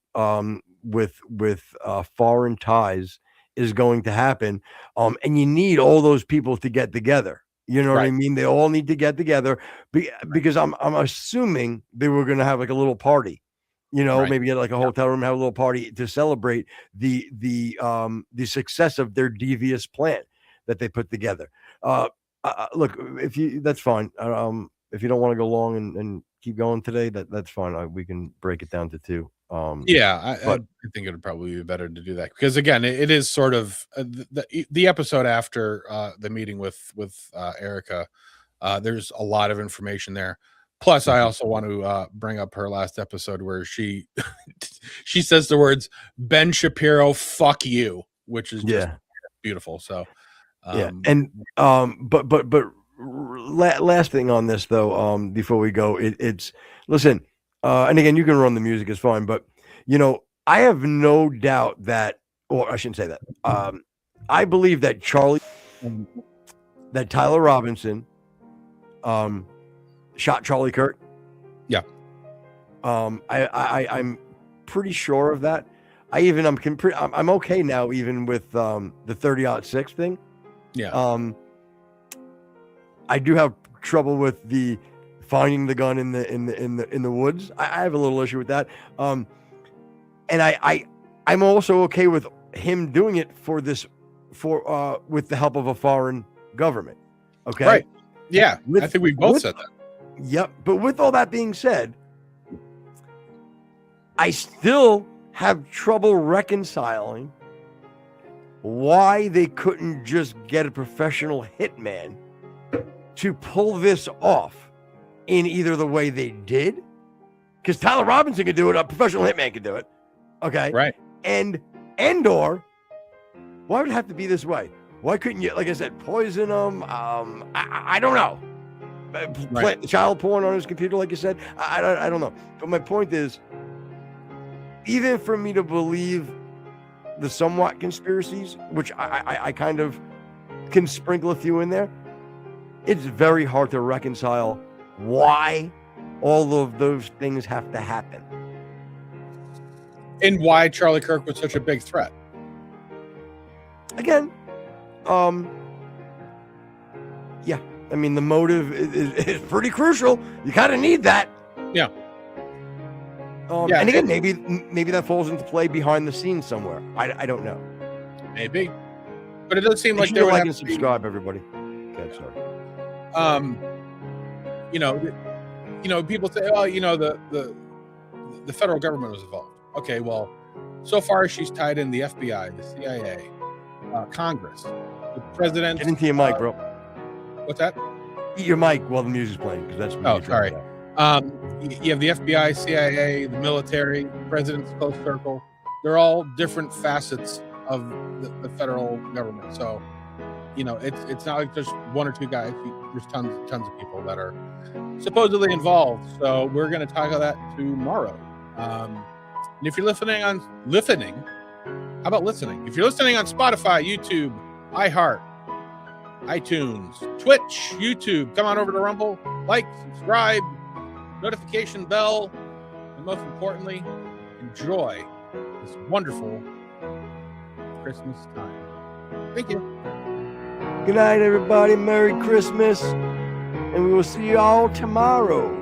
with foreign ties is going to happen. And you need all those people to get together. You know what I mean? They all need to get together because I'm assuming they were going to have like a little party, maybe get like a hotel room, have a little party to celebrate the success of their devious plan that they put together. Look, that's fine. If you don't want to go long and keep going today, that's fine. We can break it down to two. I think it would probably be better to do that because again, it is sort of the episode after the meeting with Erica. There's a lot of information there. Plus, I also want to bring up her last episode where she says the words "Ben Shapiro, fuck you," which is just beautiful. So and but last thing on this though, before we go, it's listen. And again, you can run the music, it's fine. But, I have no doubt that, or I shouldn't say that. I believe that Tyler Robinson shot Charlie Kirk. Yeah. I'm pretty sure of that. I'm okay now, even with the 30-06 thing. Yeah. I do have trouble with the finding the gun in the woods. I have a little issue with that. And I'm also okay with him doing it with the help of a foreign government. Okay. Right. Yeah. I think we both said that. Yep. But with all that being said, I still have trouble reconciling why they couldn't just get a professional hitman to pull this off in either the way they did, because Tyler Robinson could do it, a professional hitman could do it. Okay. Right. And/or why would it have to be this way? Why couldn't you, like I said, poison him? I don't know. Plant child porn on his computer, like you said. I don't know. But my point is, even for me to believe the somewhat conspiracies, which I kind of can sprinkle a few in there, it's very hard to reconcile why all of those things have to happen. And why Charlie Kirk was such a big threat. Again, yeah, I mean, the motive is pretty crucial. You kind of need that. Yeah. Yeah, and again, maybe that falls into play behind the scenes somewhere. I don't know. Maybe, but it does seem like they would like and subscribe, everybody. Okay, sorry. People say, oh, the federal government was involved. Okay, well, so far she's tied in the FBI, the CIA, Congress, the president. Get into your mic, bro. What's that? Eat your mic while the music's playing, because that's. Oh, sorry. You have the FBI, CIA, the military, president's close circle. They're all different facets of the federal government. So, it's not like there's one or two guys. There's tons of people that are supposedly involved. So we're going to talk about that tomorrow. And if you're listening, how about listening? If you're listening on Spotify, YouTube, iHeart, iTunes, Twitch, YouTube, come on over to Rumble, like, subscribe, notification bell, and most importantly, enjoy this wonderful Christmas time. Thank you. Good night, everybody. Merry Christmas. And we will see you all tomorrow.